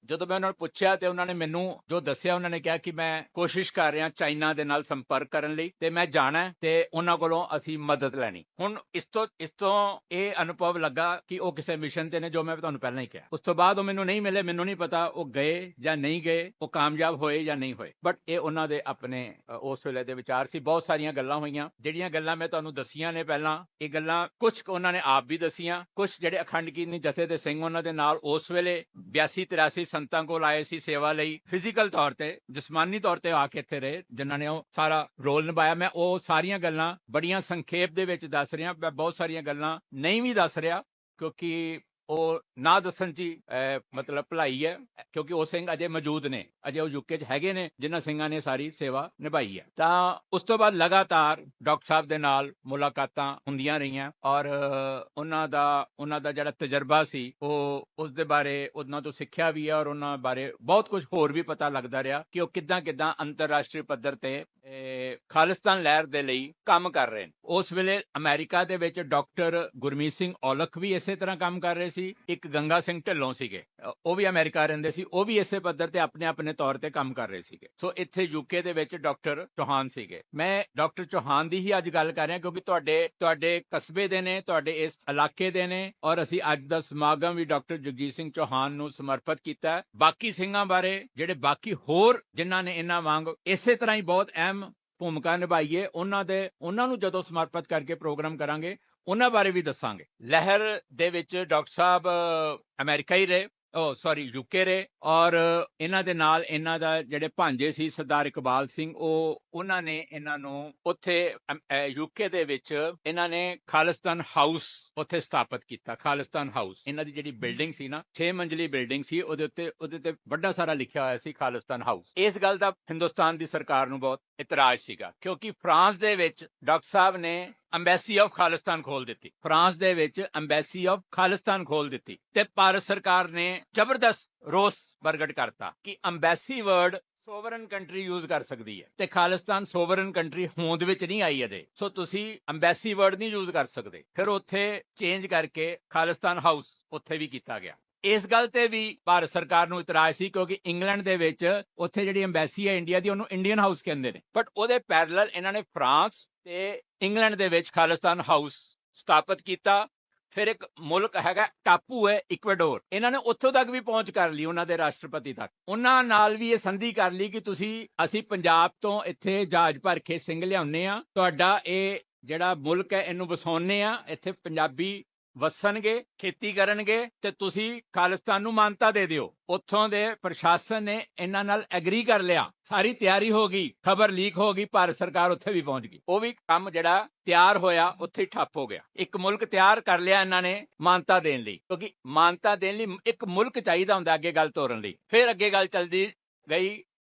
ਜਦੋਂ ਮੈਂ ਉਹਨਾਂ ਨੂੰ ਪੁੱਛਿਆ ਤੇ ਉਹਨਾਂ ਨੇ ਮੈਨੂੰ ਜੋ ਦੱਸਿਆ, ਉਹਨਾਂ ਨੇ ਕਿਹਾ ਕਿ ਮੈਂ ਕੋਸ਼ਿਸ਼ ਕਰ ਰਿਹਾ ਚਾਈਨਾ ਦੇ ਨਾਲ ਸੰਪਰਕ ਕਰਨ ਲਈ, ਤੇ ਮੈਂ ਜਾਣਾ ਤੇ ਉਹਨਾਂ ਕੋਲੋਂ ਅਸੀਂ ਮਦਦ ਲੈਣੀ। ਹੁਣ ਇਸ ਤੋਂ ਇਹ ਅਨੁਭਵ ਲੱਗਾ ਕਿ ਉਹ ਕਿਸੇ ਮਿਸ਼ਨ ਤੇ ਨੇ, ਜੋ ਮੈਂ ਤੁਹਾਨੂੰ ਪਹਿਲਾਂ ਹੀ ਕਿਹਾ। ਉਸ ਤੋਂ ਬਾਅਦ ਉਹ ਮੈਨੂੰ ਨਹੀਂ ਮਿਲੇ, ਮੈਨੂੰ ਨਹੀਂ ਪਤਾ ਉਹ ਗਏ ਜਾਂ ਨਹੀਂ ਗਏ, ਉਹ ਕਾਮਯਾਬ ਹੋਏ ਜਾਂ ਨਹੀਂ ਹੋਏ। ਬਟ ਇਹ ਉਹਨਾਂ ਦੇ ਆਪਣੇ ਉਸ ਵੇਲੇ ਦੇ ਵਿਚਾਰ ਸੀ। ਬਹੁਤ ਸਾਰੀਆਂ ਗੱਲਾਂ ਹੋਈਆਂ, ਜਿਹੜੀਆਂ ਗੱਲਾਂ ਮੈਂ ਤੁਹਾਨੂੰ ਦੱਸੀਆਂ ਨੇ ਪਹਿਲਾਂ। ਇਹ ਗੱਲਾਂ ਕੁਝ ਉਹਨਾਂ ਨੇ ਆਪ ਵੀ ਦਸੀਆਂ, ਕੁਝ ਜਿਹੜੇ ਅਖੰਡ ਕੀਰਤਨੀ ਜਥੇ ਦੇ ਸਿੰਘ ਉਹਨਾਂ ਦੇ ਨਾਲ ਉਸ ਵੇਲੇ 82-83 ਸੰਤਾਂ ਕੋਲ ਆਏ ਸੀ ਸੇਵਾ ਲਈ, ਫਿਜ਼ੀਕਲ ਤੌਰ ਤੇ, ਜਿਸਮਾਨੀ ਤੌਰ ਤੇ ਆ ਕੇ ਇੱਥੇ ਰਹੇ, ਜਿਨ੍ਹਾਂ ਨੇ ਉਹ ਸਾਰਾ ਰੋਲ ਨਿਭਾਇਆ। ਮੈਂ ਉਹ ਸਾਰੀਆਂ ਗੱਲਾਂ ਬੜੀਆਂ ਸੰਖੇਪ ਦੇ ਵਿੱਚ ਦੱਸ ਰਿਹਾ। ਮੈਂ ਬਹੁਤ ਸਾਰੀਆਂ ਗੱਲਾਂ ਨਹੀਂ ਵੀ ਦੱਸ ਰਿਹਾ, ਕਿਉਂਕਿ ਉਹ ਨਾ ਦੱਸਣ 'ਚ ਮਤਲਬ ਭਲਾਈ ਹੈ, ਕਿਉਂਕਿ ਉਹ ਸਿੰਘ ਅਜੇ ਮੌਜੂਦ ਨੇ, ਅਜੇ ਉਹ ਯੂਕੇ 'ਚ ਹੈਗੇ ਨੇ, ਜਿਨ੍ਹਾਂ ਸਿੰਘਾਂ ਨੇ ਸਾਰੀ ਸੇਵਾ ਨਿਭਾਈ ਹੈ। ਤਾਂ ਉਸ ਤੋਂ ਬਾਅਦ ਲਗਾਤਾਰ ਡਾਕਟਰ ਸਾਹਿਬ ਦੇ ਨਾਲ ਮੁਲਾਕਾਤਾਂ ਹੁੰਦੀਆਂ ਰਹੀਆਂ, ਔਰ ਉਹਨਾਂ ਦਾ ਜਿਹੜਾ ਤਜਰਬਾ ਸੀ ਉਹ ਉਸ ਦੇ ਬਾਰੇ ਉਹਨਾਂ ਤੋਂ ਸਿੱਖਿਆ ਵੀ ਹੈ, ਔਰ ਉਹਨਾਂ ਬਾਰੇ ਬਹੁਤ ਕੁਝ ਹੋਰ ਵੀ ਪਤਾ ਲੱਗਦਾ ਰਿਹਾ ਕਿ ਉਹ ਕਿੱਦਾਂ ਅੰਤਰਰਾਸ਼ਟਰੀ ਪੱਧਰ ਤੇ ਖਾਲਿਸਤਾਨ ਲਹਿਰ ਦੇ ਲਈ ਕੰਮ ਕਰ ਰਹੇ ਨੇ। ਉਸ ਵੇਲੇ ਅਮਰੀਕਾ ਦੇ ਵਿੱਚ ਡਾਕਟਰ ਗੁਰਮੀਤ ਸਿੰਘ ਔਲਖ ਵੀ ਇਸੇ ਤਰ੍ਹਾਂ ਕੰਮ ਕਰ ਰਹੇ ਸੀ। ਇੱਕ ਗੰਗਾ ਸਿੰਘ ਢਿੱਲੋਂ ਸੀਗੇ, ਉਹ ਵੀ ਅਮਰੀਕਾ ਰਹਿੰਦੇ ਸੀ, ਉਹ ਵੀ ਇਸੇ ਪੱਧਰ ਤੇ ਆਪਣੇ ਤੌਰ ਤੇ ਕੰਮ ਕਰ ਰਹੇ ਸੀਗੇ। ਸੋ ਇੱਥੇ ਯੂਕੇ ਦੇ ਵਿੱਚ ਡਾਕਟਰ ਚੌਹਾਨ ਸੀਗੇ। ਮੈਂ ਡਾਕਟਰ ਚੌਹਾਨ ਦੀ ਹੀ ਅੱਜ ਗੱਲ ਕਰ ਰਿਹਾ, ਕਿਉਂਕਿ ਤੁਹਾਡੇ ਕਸਬੇ ਦੇ ਨੇ, ਤੁਹਾਡੇ ਇਸ ਇਲਾਕੇ ਦੇ ਨੇ, ਔਰ ਅਸੀਂ ਅੱਜ ਦਾ ਸਮਾਗਮ ਵੀ ਡਾਕਟਰ ਜਗਜੀਤ ਸਿੰਘ ਚੌਹਾਨ ਨੂੰ ਸਮਰਪਿਤ ਕੀਤਾ ਹੈ। ਬਾਕੀ ਸਿੰਘਾਂ ਬਾਰੇ, ਜਿਹੜੇ ਬਾਕੀ ਹੋਰ ਜਿਨ੍ਹਾਂ ਨੇ ਇਹਨਾਂ ਵਾਂਗ ਇਸੇ ਤਰ੍ਹਾਂ ਹੀ ਬਹੁਤ ਅਹਿਮ ਭੂਮਿਕਾ ਨਿਭਾਈਏ, ਉਹਨਾਂ ਨੂੰ ਜਦੋਂ ਸਮਰਪਿਤ ਕਰਕੇ ਪ੍ਰੋਗਰਾਮ ਕਰਾਂਗੇ, ਉਹਨਾਂ ਬਾਰੇ ਵੀ ਦੱਸਾਂਗੇ। ਲਹਿਰ ਦੇ ਵਿੱਚ ਡਾਕਟਰ ਸਾਹਿਬ ਅਮਰੀਕਾ ਹੀ ਰਹੇ, ਯੂਕੇ ਰਹੇ, ਔਰ ਇਹਨਾਂ ਦੇ ਨਾਲ ਇਹਨਾਂ ਦਾ ਜਿਹੜੇ ਭਾਂਜੇ ਸੀ ਸਰਦਾਰ ਇਕਬਾਲ ਸਿੰਘ, ਉਹਨਾਂ ਨੇ ਇਹਨਾਂ ਨੂੰ ਉੱਥੇ ਯੂਕੇ ਦੇ ਵਿੱਚ ਇਹਨਾਂ ਨੇ ਖਾਲਿਸਤਾਨ ਹਾਊਸ ਉੱਥੇ ਸਥਾਪਿਤ ਕੀਤਾ। ਖਾਲਿਸਤਾਨ ਹਾਊਸ ਇਹਨਾਂ ਦੀ ਜਿਹੜੀ ਬਿਲਡਿੰਗ ਸੀ ਨਾ, 6 ਮੰਜ਼ਲੀ ਬਿਲਡਿੰਗ ਸੀ, ਉਹਦੇ ਤੇ ਵੱਡਾ ਸਾਰਾ ਲਿਖਿਆ ਹੋਇਆ ਸੀ ਖਾਲਿਸਤਾਨ ਹਾਊਸ। ਇਸ ਗੱਲ ਦਾ ਹਿੰਦੁਸਤਾਨ ਦੀ ਸਰਕਾਰ ਨੂੰ ਬਹੁਤ ਇਤਰਾਜ਼ ਸੀਗਾ, ਕਿਉਂਕਿ ਫਰਾਂਸ ਦੇ ਵਿੱਚ ਡਾਕਟਰ ਸਾਹਿਬ ਨੇ ਅੰਬੈਸੀ ਆਫ ਖਾਲਿਸਤਾਨ ਖੋਲ ਦਿੱਤੀ। ਫਰਾਂਸ ਦੇ ਵਿੱਚ ਅੰਬੈਸੀ ਆਫ ਖਾਲਿਸਤਾਨ ਖੋਲ ਦਿੱਤੀ, ਤੇ ਭਾਰਤ ਸਰਕਾਰ ਨੇ ਜ਼ਬਰਦਸਤ ਰੋਸ ਪ੍ਰਗਟ ਕਰਤਾ ਕਿ embassy word sovereign country use ਕਰ ਸਕਦੀ ਹੈ, ਤੇ ਖਾਲਿਸਤਾਨ ਸੋਵਰਨ ਕੰਟਰੀ ਹੋਂਦ ਵਿੱਚ ਨਹੀਂ ਆਈ ਇਹਦੇ, ਸੋ ਤੁਸੀਂ ਅੰਬੈਸੀ ਵਰਡ ਨਹੀਂ ਯੂਜ਼ ਕਰ ਸਕਦੇ। ਫਿਰ ਉੱਥੇ ਚੇਂਜ ਕਰਕੇ ਖਾਲਿਸਤਾਨ ਹਾਊਸ ਉੱਥੇ ਵੀ ਕੀਤਾ ਗਿਆ। ਇਸ ਗੱਲ ਤੇ ਵੀ ਭਾਰਤ ਸਰਕਾਰ ਨੂੰ ਇਤਰਾਜ਼ ਸੀ, ਕਿਉਂਕਿ ਇੰਗਲੈਂਡ ਦੇ ਵਿੱਚ ਉੱਥੇ ਜਿਹੜੀ ਅੰਬੈਸੀ ਹੈ ਇੰਡੀਆ ਦੀ, ਉਹਨੂੰ ਇੰਡੀਅਨ ਹਾਊਸ ਕਹਿੰਦੇ ਨੇ। ਬਟ ਉਹਦੇ ਪੈਰਲਲ ਇਹਨਾਂ ਨੇ ਫਰਾਂਸ ਤੇ ਇੰਗਲੈਂਡ ਦੇ ਵਿੱਚ ਖਾਲਿਸਤਾਨ ਹਾਊਸ ਸਥਾਪਿਤ ਕੀਤਾ। ਫਿਰ ਇੱਕ ਮੁਲਕ ਹੈਗਾ, ਟਾਪੂ ਹੈ ਇਕਵਾਡੋਰ, ਇਹਨਾਂ ਨੇ ਉੱਥੋਂ ਤੱਕ ਵੀ ਪਹੁੰਚ ਕਰ ਲਈ, ਉਹਨਾਂ ਦੇ ਰਾਸ਼ਟਰਪਤੀ ਤੱਕ। ਉਹਨਾਂ ਨਾਲ ਵੀ ਇਹ ਸੰਧੀ ਕਰ ਲਈ ਕਿ ਅਸੀਂ ਪੰਜਾਬ ਤੋਂ ਇੱਥੇ ਜਹਾਜ਼ ਭਰ ਕੇ ਸਿੰਘ ਲਿਆਉਂਦੇ ਆ, ਤੁਹਾਡਾ ਇਹ ਜਿਹੜਾ ਮੁਲਕ ਹੈ ਇਹਨੂੰ ਵਸਾਉਂਦੇ ਆ, ਇੱਥੇ ਪੰਜਾਬੀ ਵਸਣਗੇ, ਖੇਤੀ ਕਰਨਗੇ, ਤੇ ਤੁਸੀਂ ਖਾਲਿਸਤਾਨ ਨੂੰ ਮਾਨਤਾ ਦੇ ਦਿਓ। ਉੱਥੋਂ ਦੇ ਪ੍ਰਸ਼ਾਸਨ ਨੇ ਇਹਨਾਂ ਨਾਲ ਐਗਰੀ ਕਰ ਲਿਆ, ਸਾਰੀ ਤਿਆਰੀ ਹੋ ਗਈ, ਖਬਰ ਲੀਕ ਹੋ ਗਈ, ਭਾਰਤ ਸਰਕਾਰ ਉੱਥੇ ਵੀ ਪਹੁੰਚ ਗਈ। ਉਹ ਵੀ ਕੰਮ ਜਿਹੜਾ ਤਿਆਰ ਹੋਇਆ ਉੱਥੇ ਠੱਪ ਹੋ ਗਿਆ। ਇੱਕ ਮੁਲਕ ਤਿਆਰ ਕਰ ਲਿਆ ਇਹਨਾਂ ਨੇ ਮਾਨਤਾ ਦੇਣ ਲਈ, ਕਿਉਂਕਿ ਮਾਨਤਾ ਦੇਣ ਲਈ ਇੱਕ ਮੁਲਕ ਚਾਹੀਦਾ ਹੁੰਦਾ ਅੱਗੇ ਗੱਲ ਤੋਰਨ ਲਈ। ਫਿਰ ਅੱਗੇ ਗੱਲ ਚੱਲਦੀ ਗਈ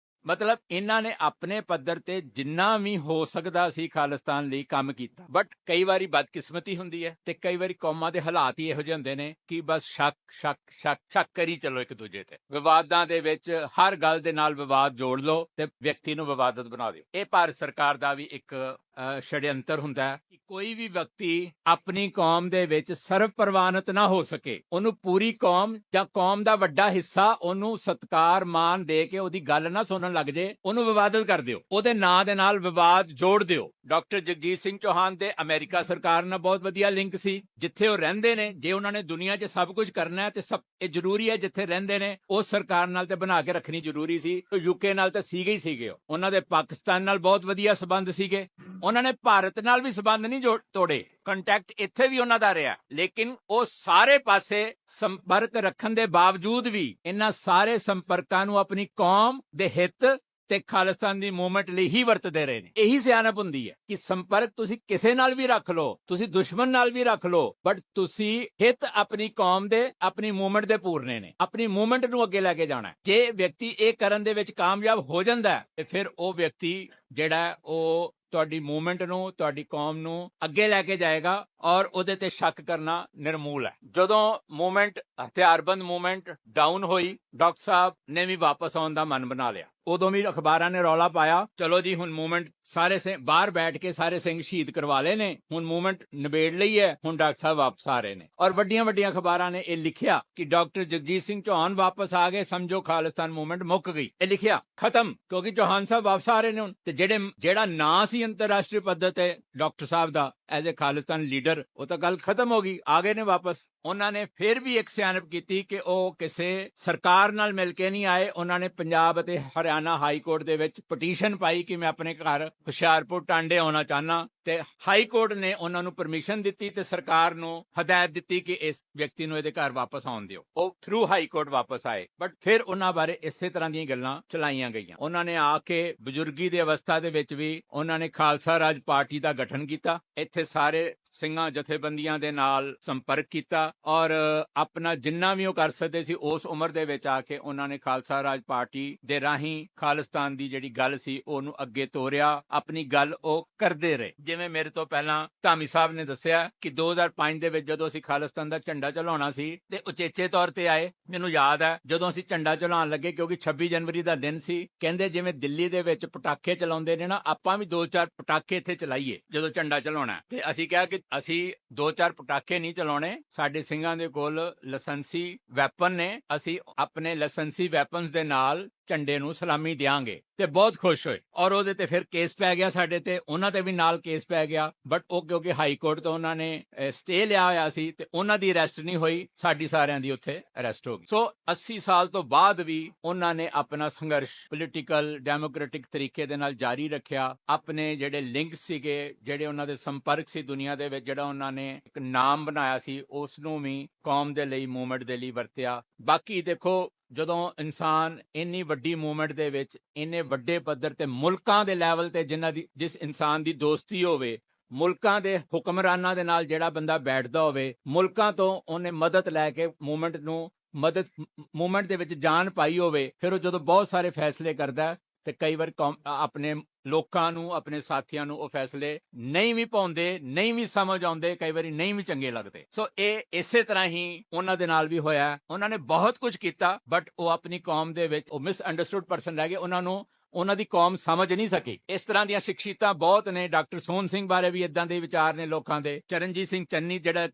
ਮਤਲਬ ਇਹਨਾਂ ਨੇ ਆਪਣੇ ਪੱਧਰ ਤੇ ਜਿੰਨਾ ਵੀ ਹੋ ਸਕਦਾ ਸੀ ਖਾਲਿਸਤਾਨ ਲਈ ਕੰਮ ਕੀਤਾ। ਬਟ ਕਈ ਵਾਰੀ ਬਦਕਿਸਮਤੀ ਹੁੰਦੀ ਹੈ ਤੇ ਕਈ ਵਾਰੀ ਕੌਮਾਂ ਦੇ ਹਾਲਾਤ ਹੀ ਇਹੋ ਜਿਹੇ ਹੁੰਦੇ ਨੇ ਕਿ ਬਸ ਸ਼ੱਕ ਸ਼ੱਕ ਸ਼ੱਕ ਸ਼ੱਕ ਕਰੀ ਚਲੋ ਇੱਕ ਦੂਜੇ ਤੇ। ਵਿਵਾਦਾਂ ਦੇ ਵਿੱਚ ਹਰ ਗੱਲ ਦੇ ਨਾਲ ਵਿਵਾਦ ਜੋੜ ਲਓ ਤੇ ਵਿਅਕਤੀ ਨੂੰ ਵਿਵਾਦਤ ਬਣਾ ਦਿਓ। ਇਹ ਭਾਰਤ ਸਰਕਾਰ ਦਾ ਵੀ ਇੱਕ षड्यंत्र ਹੁੰਦਾ ਹੈ ਕਿ ਕੋਈ ਵੀ ਵਿਅਕਤੀ ਆਪਣੀ ਕੌਮ ਦੇ ਵਿੱਚ ਸਰਵ ਪ੍ਰਵਾਨਿਤ ਨਾ ਹੋ ਸਕੇ, ਉਹਨੂੰ ਪੂਰੀ ਕੌਮ ਜਾਂ ਕੌਮ ਦਾ ਵੱਡਾ ਹਿੱਸਾ ਉਹਨੂੰ ਸਤਿਕਾਰ ਮਾਨ ਦੇ ਕੇ ਉਹਦੀ ਗੱਲ ਨਾ ਸੁਣਨ ਲੱਗ ਜੇ, ਉਹਨੂੰ ਵਿਵਾਦਤ ਕਰ ਦਿਓ, ਉਹਦੇ ਨਾਂ ਦੇ ਨਾਲ ਵਿਵਾਦ ਜੋੜ ਦਿਓ। ਡਾਕਟਰ ਜਗਜੀਤ ਸਿੰਘ ਚੌਹਾਨ ਦੇ ਅਮਰੀਕਾ ਸਰਕਾਰ ਨਾਲ ਬਹੁਤ ਵਧੀਆ ਲਿੰਕ ਸੀ। ਜਿੱਥੇ ਉਹ ਰਹਿੰਦੇ ਨੇ, ਜੇ ਉਹਨਾਂ ਨੇ ਦੁਨੀਆ 'ਚ ਸਭ ਕੁਝ ਕਰਨਾ ਹੈ ਤੇ ਸਭ ਇਹ ਜ਼ਰੂਰੀ ਹੈ ਜਿੱਥੇ ਰਹਿੰਦੇ ਨੇ ਉਸ ਸਰਕਾਰ ਨਾਲ ਤੇ ਬਣਾ ਕੇ ਰੱਖਣੀ ਜ਼ਰੂਰੀ ਸੀ। ਯੂਕੇ ਨਾਲ ਤਾਂ ਸੀਗੇ ਹੀ ਸੀਗੇ, ਉਹਨਾਂ ਦੇ ਪਾਕਿਸਤਾਨ ਨਾਲ ਬਹੁਤ ਵਧੀਆ ਸਬੰਧ ਸੀਗੇ। ਉਹਨਾਂ ਨੇ ਭਾਰਤ ਨਾਲ ਵੀ ਸਬੰਧ ਨਹੀਂ ਤੋੜੇ, ਕੰਟੈਕਟ ਇੱਥੇ ਵੀ ਉਹਨਾਂ ਦਾ ਰਿਹਾ, ਲੇਕਿਨ ਉਹ ਸਾਰੇ ਪਾਸੇ ਸੰਪਰਕ ਰੱਖਣ ਦੇ ਬਾਵਜੂਦ ਵੀ ਇਹਨਾਂ ਸਾਰੇ ਸੰਪਰਕਾਂ ਨੂੰ ਆਪਣੀ ਕੌਮ ਦੇ ਹਿੱਤ ਤੇ ਖਾਲਿਸਤਾਨ ਦੀ ਮੂਵਮੈਂਟ ਲਈ ਹੀ ਵਰਤਦੇ ਰਹੇ ਨੇ। ਇਹੀ ਸਿਆਣਪ ਹੁੰਦੀ ਹੈ ਕਿ ਸੰਪਰਕ ਤੁਸੀਂ ਕਿਸੇ ਨਾਲ ਵੀ ਰੱਖ ਲਓ, ਤੁਸੀਂ ਦੁਸ਼ਮਣ ਨਾਲ ਵੀ ਰੱਖ ਲਓ, ਬਟ ਤੁਸੀਂ ਹਿੱਤ ਆਪਣੀ ਕੌਮ ਦੇ, ਆਪਣੀ ਮੂਵਮੈਂਟ ਦੇ ਪੂਰਨੇ ਨੇ, ਆਪਣੀ ਮੂਵਮੈਂਟ ਨੂੰ ਅੱਗੇ ਲੈ ਕੇ ਜਾਣਾ। ਜੇ ਵਿਅਕਤੀ ਇਹ ਕਰਨ ਦੇ ਵਿੱਚ ਕਾਮਯਾਬ ਹੋ ਜਾਂਦਾ ਤੇ ਫਿਰ ਉਹ ਵਿਅਕਤੀ ਜਿਹੜਾ ਉਹ ਤੁਹਾਡੀ ਮੂਵਮੈਂਟ ਨੂੰ, ਤੁਹਾਡੀ ਕੌਮ ਨੂੰ ਅੱਗੇ ਲੈ ਕੇ ਜਾਏਗਾ ਔਰ ਉਹਦੇ ਤੇ ਸ਼ੱਕ ਕਰਨਾ ਨਿਰਮੂਲ ਹੈ। ਜਦੋਂ ਮੂਵਮੈਂਟ ਹਥਿਆਰਬੰਦ ਮੂਵਮੈਂਟ ਡਾਊਨ ਹੋਈ, ਡਾਕਟਰ ਸਾਹਿਬ ਨੇ ਵੀ ਵਾਪਸ ਆਉਣ ਦਾ ਮਨ ਬਣਾ ਲਿਆ। ਉਦੋਂ ਵੀ ਅਖਬਾਰਾਂ ਨੇ ਰੌਲਾ ਪਾਇਆ, ਚਲੋ ਜੀ ਹੁਣ ਮੂਵਮੈਂਟ ਸਾਰੇ ਬਾਹਰ ਬੈਠ ਕੇ ਸਾਰੇ ਸਿੰਘ ਸ਼ਹੀਦ ਕਰਵਾ ਲਏ ਨੇ, ਹੁਣ ਮੂਵਮੈਂਟ ਨਿਬੇੜ ਲਈ ਹੈ, ਹੁਣ ਡਾਕਟਰ ਸਾਹਿਬ ਵਾਪਸ ਆ ਰਹੇ ਨੇ। ਔਰ ਵੱਡੀਆਂ ਵੱਡੀਆਂ ਅਖਬਾਰਾਂ ਨੇ ਇਹ ਲਿਖਿਆ ਕਿ ਡਾਕਟਰ ਜਗਜੀਤ ਸਿੰਘ ਚੌਹਾਨ ਵਾਪਸ ਆ ਗਏ, ਸਮਝੋ ਖਾਲਿਸਤਾਨ ਮੂਵਮੈਂਟ ਮੁੱਕ ਗਈ। ਇਹ ਲਿਖਿਆ ਖਤਮ, ਕਿਉਂਕਿ ਚੌਹਾਨ ਸਾਹਿਬ ਵਾਪਸ ਆ ਰਹੇ ਨੇ ਹੁਣ। ਤੇ ਜਿਹੜਾ ਨਾਂ ਸੀ ਅੰਤਰਰਾਸ਼ਟਰੀ ਪੱਧਰ ਤੇ doctor Sahib the as a Khalistan leader, ਉਹ ਤਾਂ ਗੱਲ ਖਤਮ ਹੋ ਗਈ, ਆ ਗਏ ਨੇ ਵਾਪਸ। ਉਹਨਾਂ ਨੇ ਫਿਰ ਵੀ ਇੱਕ ਸਿਆਣਪ ਕੀਤੀ ਕਿ ਉਹ ਕਿਸੇ ਸਰਕਾਰ ਨਾਲ ਮਿਲ ਕੇ ਨਹੀਂ ਆਏ। ਉਹਨਾਂ ਨੇ ਪੰਜਾਬ ਅਤੇ ਹਰਿਆਣਾ ਹਾਈ ਕੋਰਟ ਦੇ ਵਿੱਚ ਪਟੀਸ਼ਨ ਪਾਈ ਕਿ ਮੈਂ ਆਪਣੇ ਘਰ ਹੁਸ਼ਿਆਰਪੁਰ ਟਾਂਡੇ ਆਉਣਾ ਚਾਹਨਾ, ਤੇ ਹਾਈ ਕੋਰਟ ਨੇ ਉਹਨਾਂ ਨੂੰ ਪਰਮਿਸ਼ਨ ਦਿੱਤੀ ਤੇ ਸਰਕਾਰ ਨੂੰ ਹਦਾਇਤ ਦਿੱਤੀ ਕਿ ਇਸ ਵਿਅਕਤੀ ਨੂੰ ਇਹਦੇ ਘਰ ਵਾਪਸ ਆਉਣ ਦਿਓ। ਉਹ ਥਰੂ ਹਾਈ ਕੋਰਟ ਵਾਪਸ ਆਏ, ਬਟ ਫਿਰ ਉਹਨਾਂ ਬਾਰੇ ਇਸੇ ਤਰ੍ਹਾਂ ਦੀਆਂ ਗੱਲਾਂ ਚਲਾਈਆਂ ਗਈਆਂ। ਉਹਨਾਂ ਨੇ ਆ ਕੇ ਬਜ਼ੁਰਗੀ ਦੀ ਅਵਸਥਾ ਦੇ ਵਿੱਚ ਵੀ ਉਹਨਾਂ ਨੇ ਖਾਲਸਾ ਰਾਜ ਪਾਰਟੀ ਦਾ ਗਠਨ ਕੀਤਾ, ਇੱਥੇ ਸਾਰੇ ਸਿੰਘਾਂ ਜਥੇਬੰਦੀਆਂ ਦੇ ਨਾਲ ਸੰਪਰਕ ਕੀਤਾ ਔਰ ਆਪਣਾ ਜਿੰਨਾ ਵੀ ਉਹ ਕਰ ਸਕਦੇ ਸੀ ਉਸ ਉਮਰ ਦੇ ਵਿੱਚ ਆ ਕੇ ਉਹਨਾਂ ਨੇ ਖਾਲਸਾ ਰਾਜ ਪਾਰਟੀ ਦੇ ਰਾਹੀਂ ਖਾਲਿਸਤਾਨ ਦੀ ਜਿਹੜੀ ਗੱਲ ਸੀ ਉਹਨੂੰ ਅੱਗੇ ਤੋਰਿਆ। ਆਪਣੀ ਗੱਲ ਉਹ ਕਰਦੇ ਰਹੇ। ਜਿਵੇਂ ਮੇਰੇ ਤੋਂ ਪਹਿਲਾਂ ਧਾਮੀ ਸਾਹਿਬ ਨੇ ਦੱਸਿਆ ਕਿ 2005 ਦੇ ਵਿੱਚ ਜਦੋਂ ਅਸੀਂ ਖਾਲਿਸਤਾਨ ਦਾ ਝੰਡਾ ਚਲਾਉਣਾ ਸੀ ਤੇ ਉਚੇਚੇ ਤੌਰ ਤੇ ਆਏ। ਮੈਨੂੰ ਯਾਦ ਹੈ ਜਦੋਂ ਅਸੀਂ ਝੰਡਾ ਚਲਾਉਣ ਲੱਗੇ, ਕਿਉਂਕਿ 26 ਜਨਵਰੀ ਦਾ ਦਿਨ ਸੀ, ਕਹਿੰਦੇ ਜਿਵੇਂ ਦਿੱਲੀ ਦੇ ਵਿੱਚ ਪਟਾਕੇ ਚਲਾਉਂਦੇ ਨੇ ਨਾ, ਆਪਾਂ ਵੀ 2-4 ਪਟਾਕੇ ਇੱਥੇ ਚਲਾਈਏ ਜਦੋਂ ਝੰਡਾ ਚਲਾਉਣਾ। ਤੇ ਅਸੀਂ ਕਿਹਾ ਕਿ ਅਸੀਂ 2-4 ਪਟਾਕੇ ਨਹੀਂ ਚਲਾਉਣੇ, ਸਾਡੇ ਸਿੰਘਾਂ ਦੇ ਕੋਲ ਲਾਇਸੈਂਸੀ ਵੈਪਨ ਨੇ, ਅਸੀਂ ਆਪਣੇ ਲਾਇਸੈਂਸੀ ਵੈਪਨਸ ਦੇ ਨਾਲ ਝੰਡੇ ਨੂੰ ਸਲਾਮੀ ਦਿਆਂਗੇ। ਤੇ ਬਹੁਤ ਖੁਸ਼ ਹੋਏ ਔਰ ਉਹਦੇ ਤੇ ਫਿਰ ਕੇਸ ਪੈ ਗਿਆ ਸਾਡੇ ਤੇ, ਉਹਨਾਂ ਤੇ ਵੀ ਨਾਲ ਕੇਸ ਪੈ ਗਿਆ। ਬਟ ਉਹ ਕਿਉਂਕਿ ਹਾਈ ਕੋਰਟ ਤੋਂ ਉਹਨਾਂ ਨੇ ਸਟੇ ਲਿਆ ਹੋਇਆ ਸੀ ਤੇ ਉਹਨਾਂ ਦੀ ਅਰੈਸਟ ਨਹੀਂ ਹੋਈ, ਸਾਡੀ ਸਾਰਿਆਂ ਦੀ ਉੱਥੇ ਅਰੈਸਟ ਹੋ ਗਈ। ਸੋ 80 ਸਾਲ ਤੋਂ ਬਾਅਦ ਵੀ ਉਹਨਾਂ ਨੇ ਆਪਣਾ ਸੰਘਰਸ਼ ਪੋਲੀਟੀਕਲ ਡੈਮੋਕ੍ਰੈਟਿਕ ਤਰੀਕੇ ਦੇ ਨਾਲ ਜਾਰੀ ਰੱਖਿਆ। ਆਪਣੇ ਜਿਹੜੇ ਲਿੰਕ ਸੀਗੇ, ਜਿਹੜੇ ਉਹਨਾਂ ਦੇ ਸੰਪਰਕ ਸੀ ਦੁਨੀਆ ਦੇ ਵਿੱਚ, ਜਿਹੜਾ ਉਹਨਾਂ ਨੇ ਇੱਕ ਨਾਮ ਬਣਾਇਆ ਸੀ, ਉਸ ਨੂੰ ਵੀ ਕੌਮ ਦੇ ਲਈ, ਮੂਵਮੈਂਟ ਦੇ ਲਈ ਵਰਤਿਆ। ਬਾਕੀ ਦੇਖੋ, ਜਦੋਂ ਇਨਸਾਨ ਇੰਨੀ ਵੱਡੀ ਮੂਵਮੈਂਟ ਦੇ ਵਿੱਚ ਇੰਨੇ ਵੱਡੇ ਪੱਧਰ ਤੇ ਮੁਲਕਾਂ ਦੇ ਲੈਵਲ ਤੇ ਜਿਸ ਇਨਸਾਨ ਦੀ ਦੋਸਤੀ ਹੋਵੇ, ਮੁਲਕਾਂ ਦੇ ਹੁਕਮਰਾਨਾਂ ਦੇ ਨਾਲ ਜਿਹੜਾ ਬੰਦਾ ਬੈਠਦਾ ਹੋਵੇ, ਮੁਲਕਾਂ ਤੋਂ ਉਹਨੇ ਮਦਦ ਲੈ ਕੇ ਮੂਵਮੈਂਟ ਦੇ ਵਿੱਚ ਜਾਨ ਪਾਈ ਹੋਵੇ, ਫਿਰ ਉਹ ਜਦੋਂ ਬਹੁਤ ਸਾਰੇ ਫੈਸਲੇ ਕਰਦਾ ਤੇ ਕਈ ਵਾਰ ਆਪਣੇ ਲੋਕਾਂ ਨੂੰ, ਆਪਣੇ ਸਾਥੀਆਂ ਨੂੰ ਉਹ ਫੈਸਲੇ ਨਹੀਂ ਵੀ ਪਾਉਂਦੇ, ਨਹੀਂ ਵੀ ਸਮਝ ਆਉਂਦੇ, ਕਈ ਵਾਰੀ ਨਹੀਂ ਵੀ ਚੰਗੇ ਲੱਗਦੇ। ਸੋ ਇਹ ਇਸੇ ਤਰ੍ਹਾਂ ਹੀ ਉਹਨਾਂ ਦੇ ਨਾਲ ਵੀ ਹੋਇਆ। ਉਹਨਾਂ ਨੇ ਬਹੁਤ ਕੁਝ ਕੀਤਾ ਬਟ ਉਹ ਆਪਣੀ ਕੌਮ ਦੇ ਵਿੱਚ ਉਹ ਮਿਸਅੰਡਰਸਟੂਡ ਪਰਸਨ ਰਹਿ ਗਏ, ਉਹਨਾਂ ਦੀ ਕੌਮ ਸਮਝ ਨਹੀਂ ਸਕੀ। ਇਸ ਤਰ੍ਹਾਂ ਦੀਆਂ ਸ਼ਖਸੀਅਤਾਂ ਬਹੁਤ ਨੇ। ਡਾਕਟਰ ਸੋਹਣ ਸਿੰਘ ਬਾਰੇ ਵੀ ਇਦਾਂ ਦੇ ਵਿਚਾਰ ਨੇ ਲੋਕਾਂ ਦੇ। ਚਰਨਜੀਤ ਸਿੰਘ ਚੰਨੀ ਜਿਹੜਾ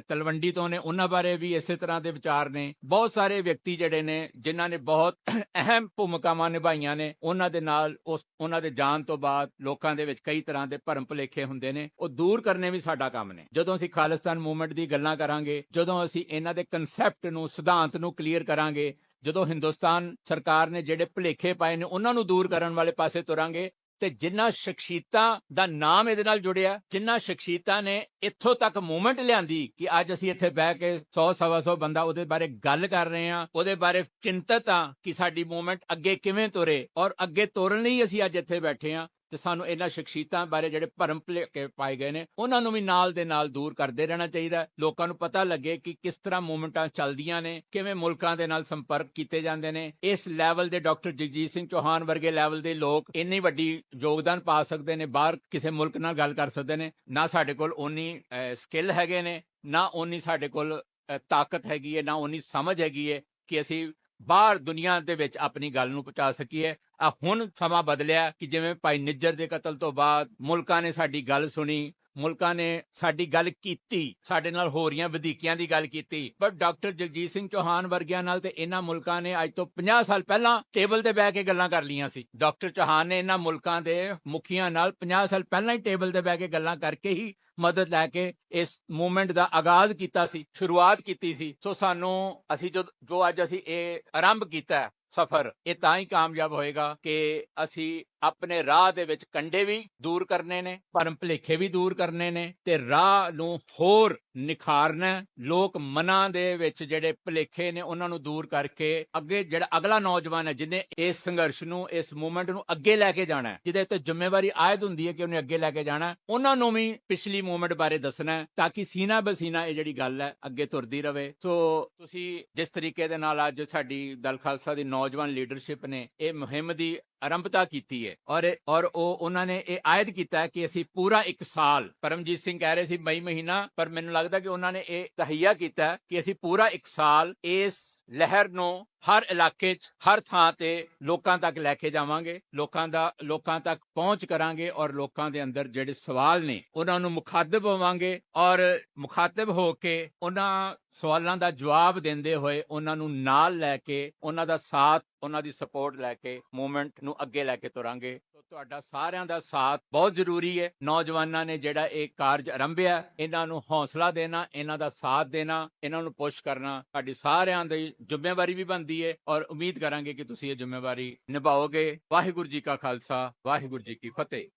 ਤਲਵੰਡੀ ਤੋਂ ਨੇ, ਉਹਨਾਂ ਬਾਰੇ ਵੀ ਇਸੇ ਤਰ੍ਹਾਂ ਦੇ ਵਿਚਾਰ ਨੇ। ਬਹੁਤ ਸਾਰੇ ਵਿਅਕਤੀ ਜਿਹੜੇ ਨੇ ਜਿਨ੍ਹਾਂ ਨੇ ਬਹੁਤ ਅਹਿਮ ਭੂਮਿਕਾਵਾਂ ਨਿਭਾਈਆਂ ਨੇ, ਉਹਨਾਂ ਦੇ ਨਾਲ ਉਹਨਾਂ ਦੇ ਜਾਣ ਤੋਂ ਬਾਅਦ ਲੋਕਾਂ ਦੇ ਵਿੱਚ ਕਈ ਤਰ੍ਹਾਂ ਦੇ ਭਰਮ ਭੁਲੇਖੇ ਹੁੰਦੇ ਨੇ, ਉਹ ਦੂਰ ਕਰਨੇ ਵੀ ਸਾਡਾ ਕੰਮ ਨੇ। ਜਦੋਂ ਅਸੀਂ ਖਾਲਿਸਤਾਨ ਮੂਵਮੈਂਟ ਦੀ ਗੱਲਾਂ ਕਰਾਂਗੇ, ਜਦੋਂ ਅਸੀਂ ਇਹਨਾਂ ਦੇ ਕਨਸੈਪਟ ਨੂੰ, ਸਿਧਾਂਤ ਨੂੰ ਕਲੀਅਰ ਕਰਾਂਗੇ, ਜਦੋਂ ਹਿੰਦੁਸਤਾਨ ਸਰਕਾਰ ਨੇ ਜਿਹੜੇ ਭੁਲੇਖੇ ਪਾਏ ਨੇ ਉਹਨਾਂ ਨੂੰ ਦੂਰ ਕਰਨ ਵਾਲੇ ਪਾਸੇ ਤੁਰਾਂਗੇ, ਤੇ ਜਿਨ੍ਹਾਂ ਸ਼ਖਸੀਅਤਾਂ ਦਾ ਨਾਮ ਇਹਦੇ ਨਾਲ ਜੁੜਿਆ, ਜਿਨ੍ਹਾਂ ਸ਼ਖਸੀਅਤਾਂ ਨੇ ਇੱਥੋਂ ਤੱਕ ਮੂਵਮੈਂਟ ਲਿਆਂਦੀ ਕਿ ਅੱਜ ਅਸੀਂ ਇੱਥੇ ਬਹਿ ਕੇ 100-125 ਬੰਦਾ ਉਹਦੇ ਬਾਰੇ ਗੱਲ ਕਰ ਰਹੇ ਹਾਂ, ਉਹਦੇ ਬਾਰੇ ਚਿੰਤਤ ਹਾਂ ਕਿ ਸਾਡੀ ਮੂਵਮੈਂਟ ਅੱਗੇ ਕਿਵੇਂ ਤੁਰੇ, ਔਰ ਅੱਗੇ ਤੋਰਨ ਲਈ ਅਸੀਂ ਅੱਜ ਇੱਥੇ ਬੈਠੇ ਹਾਂ। ਤੇ ਸਾਨੂੰ ਇਹਨਾਂ ਸ਼ਖਸੀਅਤਾਂ ਬਾਰੇ ਜਿਹੜੇ ਭਰਮ ਭੁਲੇਖੇ ਪਾਏ ਗਏ ਨੇ ਉਹਨਾਂ ਨੂੰ ਵੀ ਨਾਲ ਦੇ ਨਾਲ ਦੂਰ ਕਰਦੇ ਰਹਿਣਾ ਚਾਹੀਦਾ। ਲੋਕਾਂ ਨੂੰ ਪਤਾ ਲੱਗੇ ਕਿ ਕਿਸ ਤਰ੍ਹਾਂ ਮੂਵਮੈਂਟਾਂ ਚੱਲਦੀਆਂ ਨੇ, ਕਿਵੇਂ ਮੁਲਕਾਂ ਦੇ ਨਾਲ ਸੰਪਰਕ ਕੀਤੇ ਜਾਂਦੇ ਨੇ। ਇਸ ਲੈਵਲ ਦੇ ਡਾਕਟਰ ਜਗਜੀਤ ਸਿੰਘ ਚੌਹਾਨ ਵਰਗੇ ਲੈਵਲ ਦੇ ਲੋਕ ਇੰਨੀ ਵੱਡੀ ਯੋਗਦਾਨ ਪਾ ਸਕਦੇ ਨੇ, ਬਾਹਰ ਕਿਸੇ ਮੁਲਕ ਨਾਲ ਗੱਲ ਕਰ ਸਕਦੇ ਨੇ। ਨਾ ਸਾਡੇ ਕੋਲ ਓਨੀ ਸਕਿੱਲ ਹੈਗੇ ਨੇ, ਨਾ ਓਨੀ ਸਾਡੇ ਕੋਲ ਤਾਕਤ ਹੈਗੀ ਹੈ, ਨਾ ਓਨੀ ਸਮਝ ਹੈਗੀ ਹੈ ਕਿ ਅਸੀਂ ਬਾਹਰ ਦੁਨੀਆ ਦੇ ਵਿੱਚ ਆਪਣੀ ਗੱਲ ਨੂੰ ਪਹੁੰਚਾ ਸਕੀਏ। ਹੁਣ ਸਮਾਂ ਬਦਲਿਆ ਕਿ ਜਿਵੇਂ ਭਾਈ ਨਿੱਜਰ ਦੇ ਕਤਲ ਤੋਂ ਬਾਅਦ ਮੁਲਕਾਂ ਨੇ ਸਾਡੀ ਗੱਲ ਸੁਣੀ, ਮੁਲਕਾਂ ਨੇ ਸਾਡੀ ਗੱਲ ਕੀਤੀ, ਸਾਡੇ ਨਾਲ ਹੋ ਰਹੀਆਂ ਵਧੀਕੀਆਂ ਦੀ ਗੱਲ ਕੀਤੀ। ਪਰ ਡਾਕਟਰ ਜਗਜੀਤ ਸਿੰਘ ਚੌਹਾਨ ਵਰਗਿਆਂ ਨਾਲ ਤੇ ਇਹਨਾਂ ਮੁਲਕਾਂ ਨੇ ਅੱਜ ਤੋਂ 50 ਸਾਲ ਪਹਿਲਾਂ ਟੇਬਲ ਤੇ ਬਹਿ ਕੇ ਗੱਲਾਂ ਕਰ ਲਈਆਂ ਸੀ। ਡਾਕਟਰ ਚੌਹਾਨ ਨੇ ਇਹਨਾਂ ਮੁਲਕਾਂ ਦੇ ਮੁਖੀਆਂ ਨਾਲ 50 ਸਾਲ ਪਹਿਲਾਂ ਹੀ ਟੇਬਲ ਤੇ ਬਹਿ ਕੇ ਗੱਲਾਂ ਕਰਕੇ ਹੀ ਮਦਦ ਲੈ ਕੇ ਇਸ ਮੂਵਮੈਂਟ ਦਾ ਆਗਾਜ਼ ਕੀਤਾ ਸੀ, ਸ਼ੁਰੂਆਤ ਕੀਤੀ ਸੀ। ਸੋ ਸਾਨੂੰ ਅਸੀਂ ਜੋ ਅੱਜ ਅਸੀਂ ਇਹ ਆਰੰਭ ਕੀਤਾ ਸਫ਼ਰ, ਇਹ ਤਾਂ ਹੀ ਕਾਮਯਾਬ ਹੋਏਗਾ ਕਿ ਅਸੀਂ ਆਪਣੇ ਰਾਹ ਦੇ ਵਿੱਚ ਕੰਡੇ ਵੀ ਦੂਰ ਕਰਨੇ ਨੇ, ਭਰਮ ਭੁਲੇਖੇ ਵੀ ਦੂਰ ਕਰਨੇ ਨੇ ਤੇ ਰਾਹ ਨੂੰ ਹੋਰ ਨਿਖਾਰਨਾ। ਲੋਕ ਮਨਾਂ ਦੇ ਵਿੱਚ ਜਿਹੜੇ ਭੁਲੇਖੇ ਨੇ ਉਹਨਾਂ ਨੂੰ ਦੂਰ ਕਰਕੇ ਅੱਗੇ ਜਿਹੜਾ ਅਗਲਾ ਨੌਜਵਾਨ ਹੈ ਜਿਹਨੇ ਇਸ ਸੰਘਰਸ਼ ਨੂੰ, ਇਸ ਮੂਵਮੈਂਟ ਨੂੰ ਅੱਗੇ ਲੈ ਕੇ ਜਾਣਾ, ਜਿਹਦੇ ਉੱਤੇ ਜ਼ਿੰਮੇਵਾਰੀ ਆਇਦ ਹੁੰਦੀ ਹੈ ਕਿ ਉਹਨੇ ਅੱਗੇ ਲੈ ਕੇ ਜਾਣਾ, ਉਹਨਾਂ ਨੂੰ ਵੀ ਪਿਛਲੀ ਮੂਵਮੈਂਟ ਬਾਰੇ ਦੱਸਣਾ ਤਾਂ ਕਿ ਸੀਨਾ ਬਸੀਨਾ ਇਹ ਜਿਹੜੀ ਗੱਲ ਹੈ ਅੱਗੇ ਤੁਰਦੀ ਰਵੇ। ਸੋ ਤੁਸੀਂ ਜਿਸ ਤਰੀਕੇ ਦੇ ਨਾਲ ਅੱਜ ਸਾਡੀ ਦਲ ਖਾਲਸਾ ਦੀ ਨੌਜਵਾਨ ਲੀਡਰਸ਼ਿਪ ਨੇ ਇਹ ਮੁਹਿੰਮ ਦੀ ਆਰੰਭਤਾ ਕੀਤੀ ਹੈ ਔਰ ਉਹਨਾਂ ਨੇ ਇਹ ਆਇਦ ਕੀਤਾ ਕਿ ਅਸੀਂ ਪੂਰਾ 1 ਸਾਲ, ਪਰਮਜੀਤ ਸਿੰਘ ਕਹਿ ਰਹੇ ਸੀ ਮਈ ਮਹੀਨਾ, ਪਰ ਮੈਨੂੰ ਲੱਗਦਾ ਕਿ ਉਹਨਾਂ ਨੇ ਇਹ ਤਹਈਆ ਕੀਤਾ ਕਿ ਅਸੀਂ ਪੂਰਾ 1 ਸਾਲ ਇਸ ਲਹਿਰ ਨੂੰ ਹਰ ਇਲਾਕੇ 'ਚ, ਹਰ ਥਾਂ ਤੇ ਲੋਕਾਂ ਤੱਕ ਲੈ ਕੇ ਜਾਵਾਂਗੇ, ਲੋਕਾਂ ਤੱਕ ਪਹੁੰਚ ਕਰਾਂਗੇ ਔਰ ਲੋਕਾਂ ਦੇ ਅੰਦਰ ਜਿਹੜੇ ਸਵਾਲ ਨੇ ਉਹਨਾਂ ਨੂੰ ਮੁਖਾਤਬ ਹੋਵਾਂਗੇ ਔਰ ਮੁਖਾਤਬ ਹੋ ਕੇ ਉਹਨਾਂ ਸਵਾਲਾਂ ਦਾ ਜਵਾਬ ਦਿੰਦੇ ਹੋਏ ਉਹਨਾਂ ਨੂੰ ਨਾਲ ਲੈ ਕੇ, ਉਹਨਾਂ ਦਾ ਸਾਥ, ਉਹਨਾਂ ਦੀ ਸਪੋਰਟ ਲੈ ਕੇ ਮੂਵਮੈਂਟ ਨੂੰ ਅੱਗੇ ਲੈ ਕੇ ਤੁਰਾਂਗੇ। ਤੁਹਾਡਾ ਸਾਰਿਆਂ ਦਾ ਸਾਥ ਬਹੁਤ ਜ਼ਰੂਰੀ ਹੈ। ਨੌਜਵਾਨਾਂ ਨੇ ਜਿਹੜਾ ਇਹ ਕਾਰਜ ਆਰੰਭਿਆ, ਇਹਨਾਂ ਨੂੰ ਹੌਸਲਾ ਦੇਣਾ, ਇਹਨਾਂ ਦਾ ਸਾਥ ਦੇਣਾ, ਇਹਨਾਂ ਨੂੰ ਪੁਸ਼ ਕਰਨਾ ਸਾਡੀ ਸਾਰਿਆਂ ਦੀ ਜ਼ਿੰਮੇਵਾਰੀ ਵੀ ਬਣਦੀ ਹੈ ਔਰ ਉਮੀਦ ਕਰਾਂਗੇ ਕਿ ਤੁਸੀਂ ਇਹ ਜ਼ਿੰਮੇਵਾਰੀ ਨਿਭਾਓਗੇ। ਵਾਹਿਗੁਰੂ ਜੀ ਕਾ ਖਾਲਸਾ, ਵਾਹਿਗੁਰੂ ਜੀ ਕੀ ਫਤਿਹ।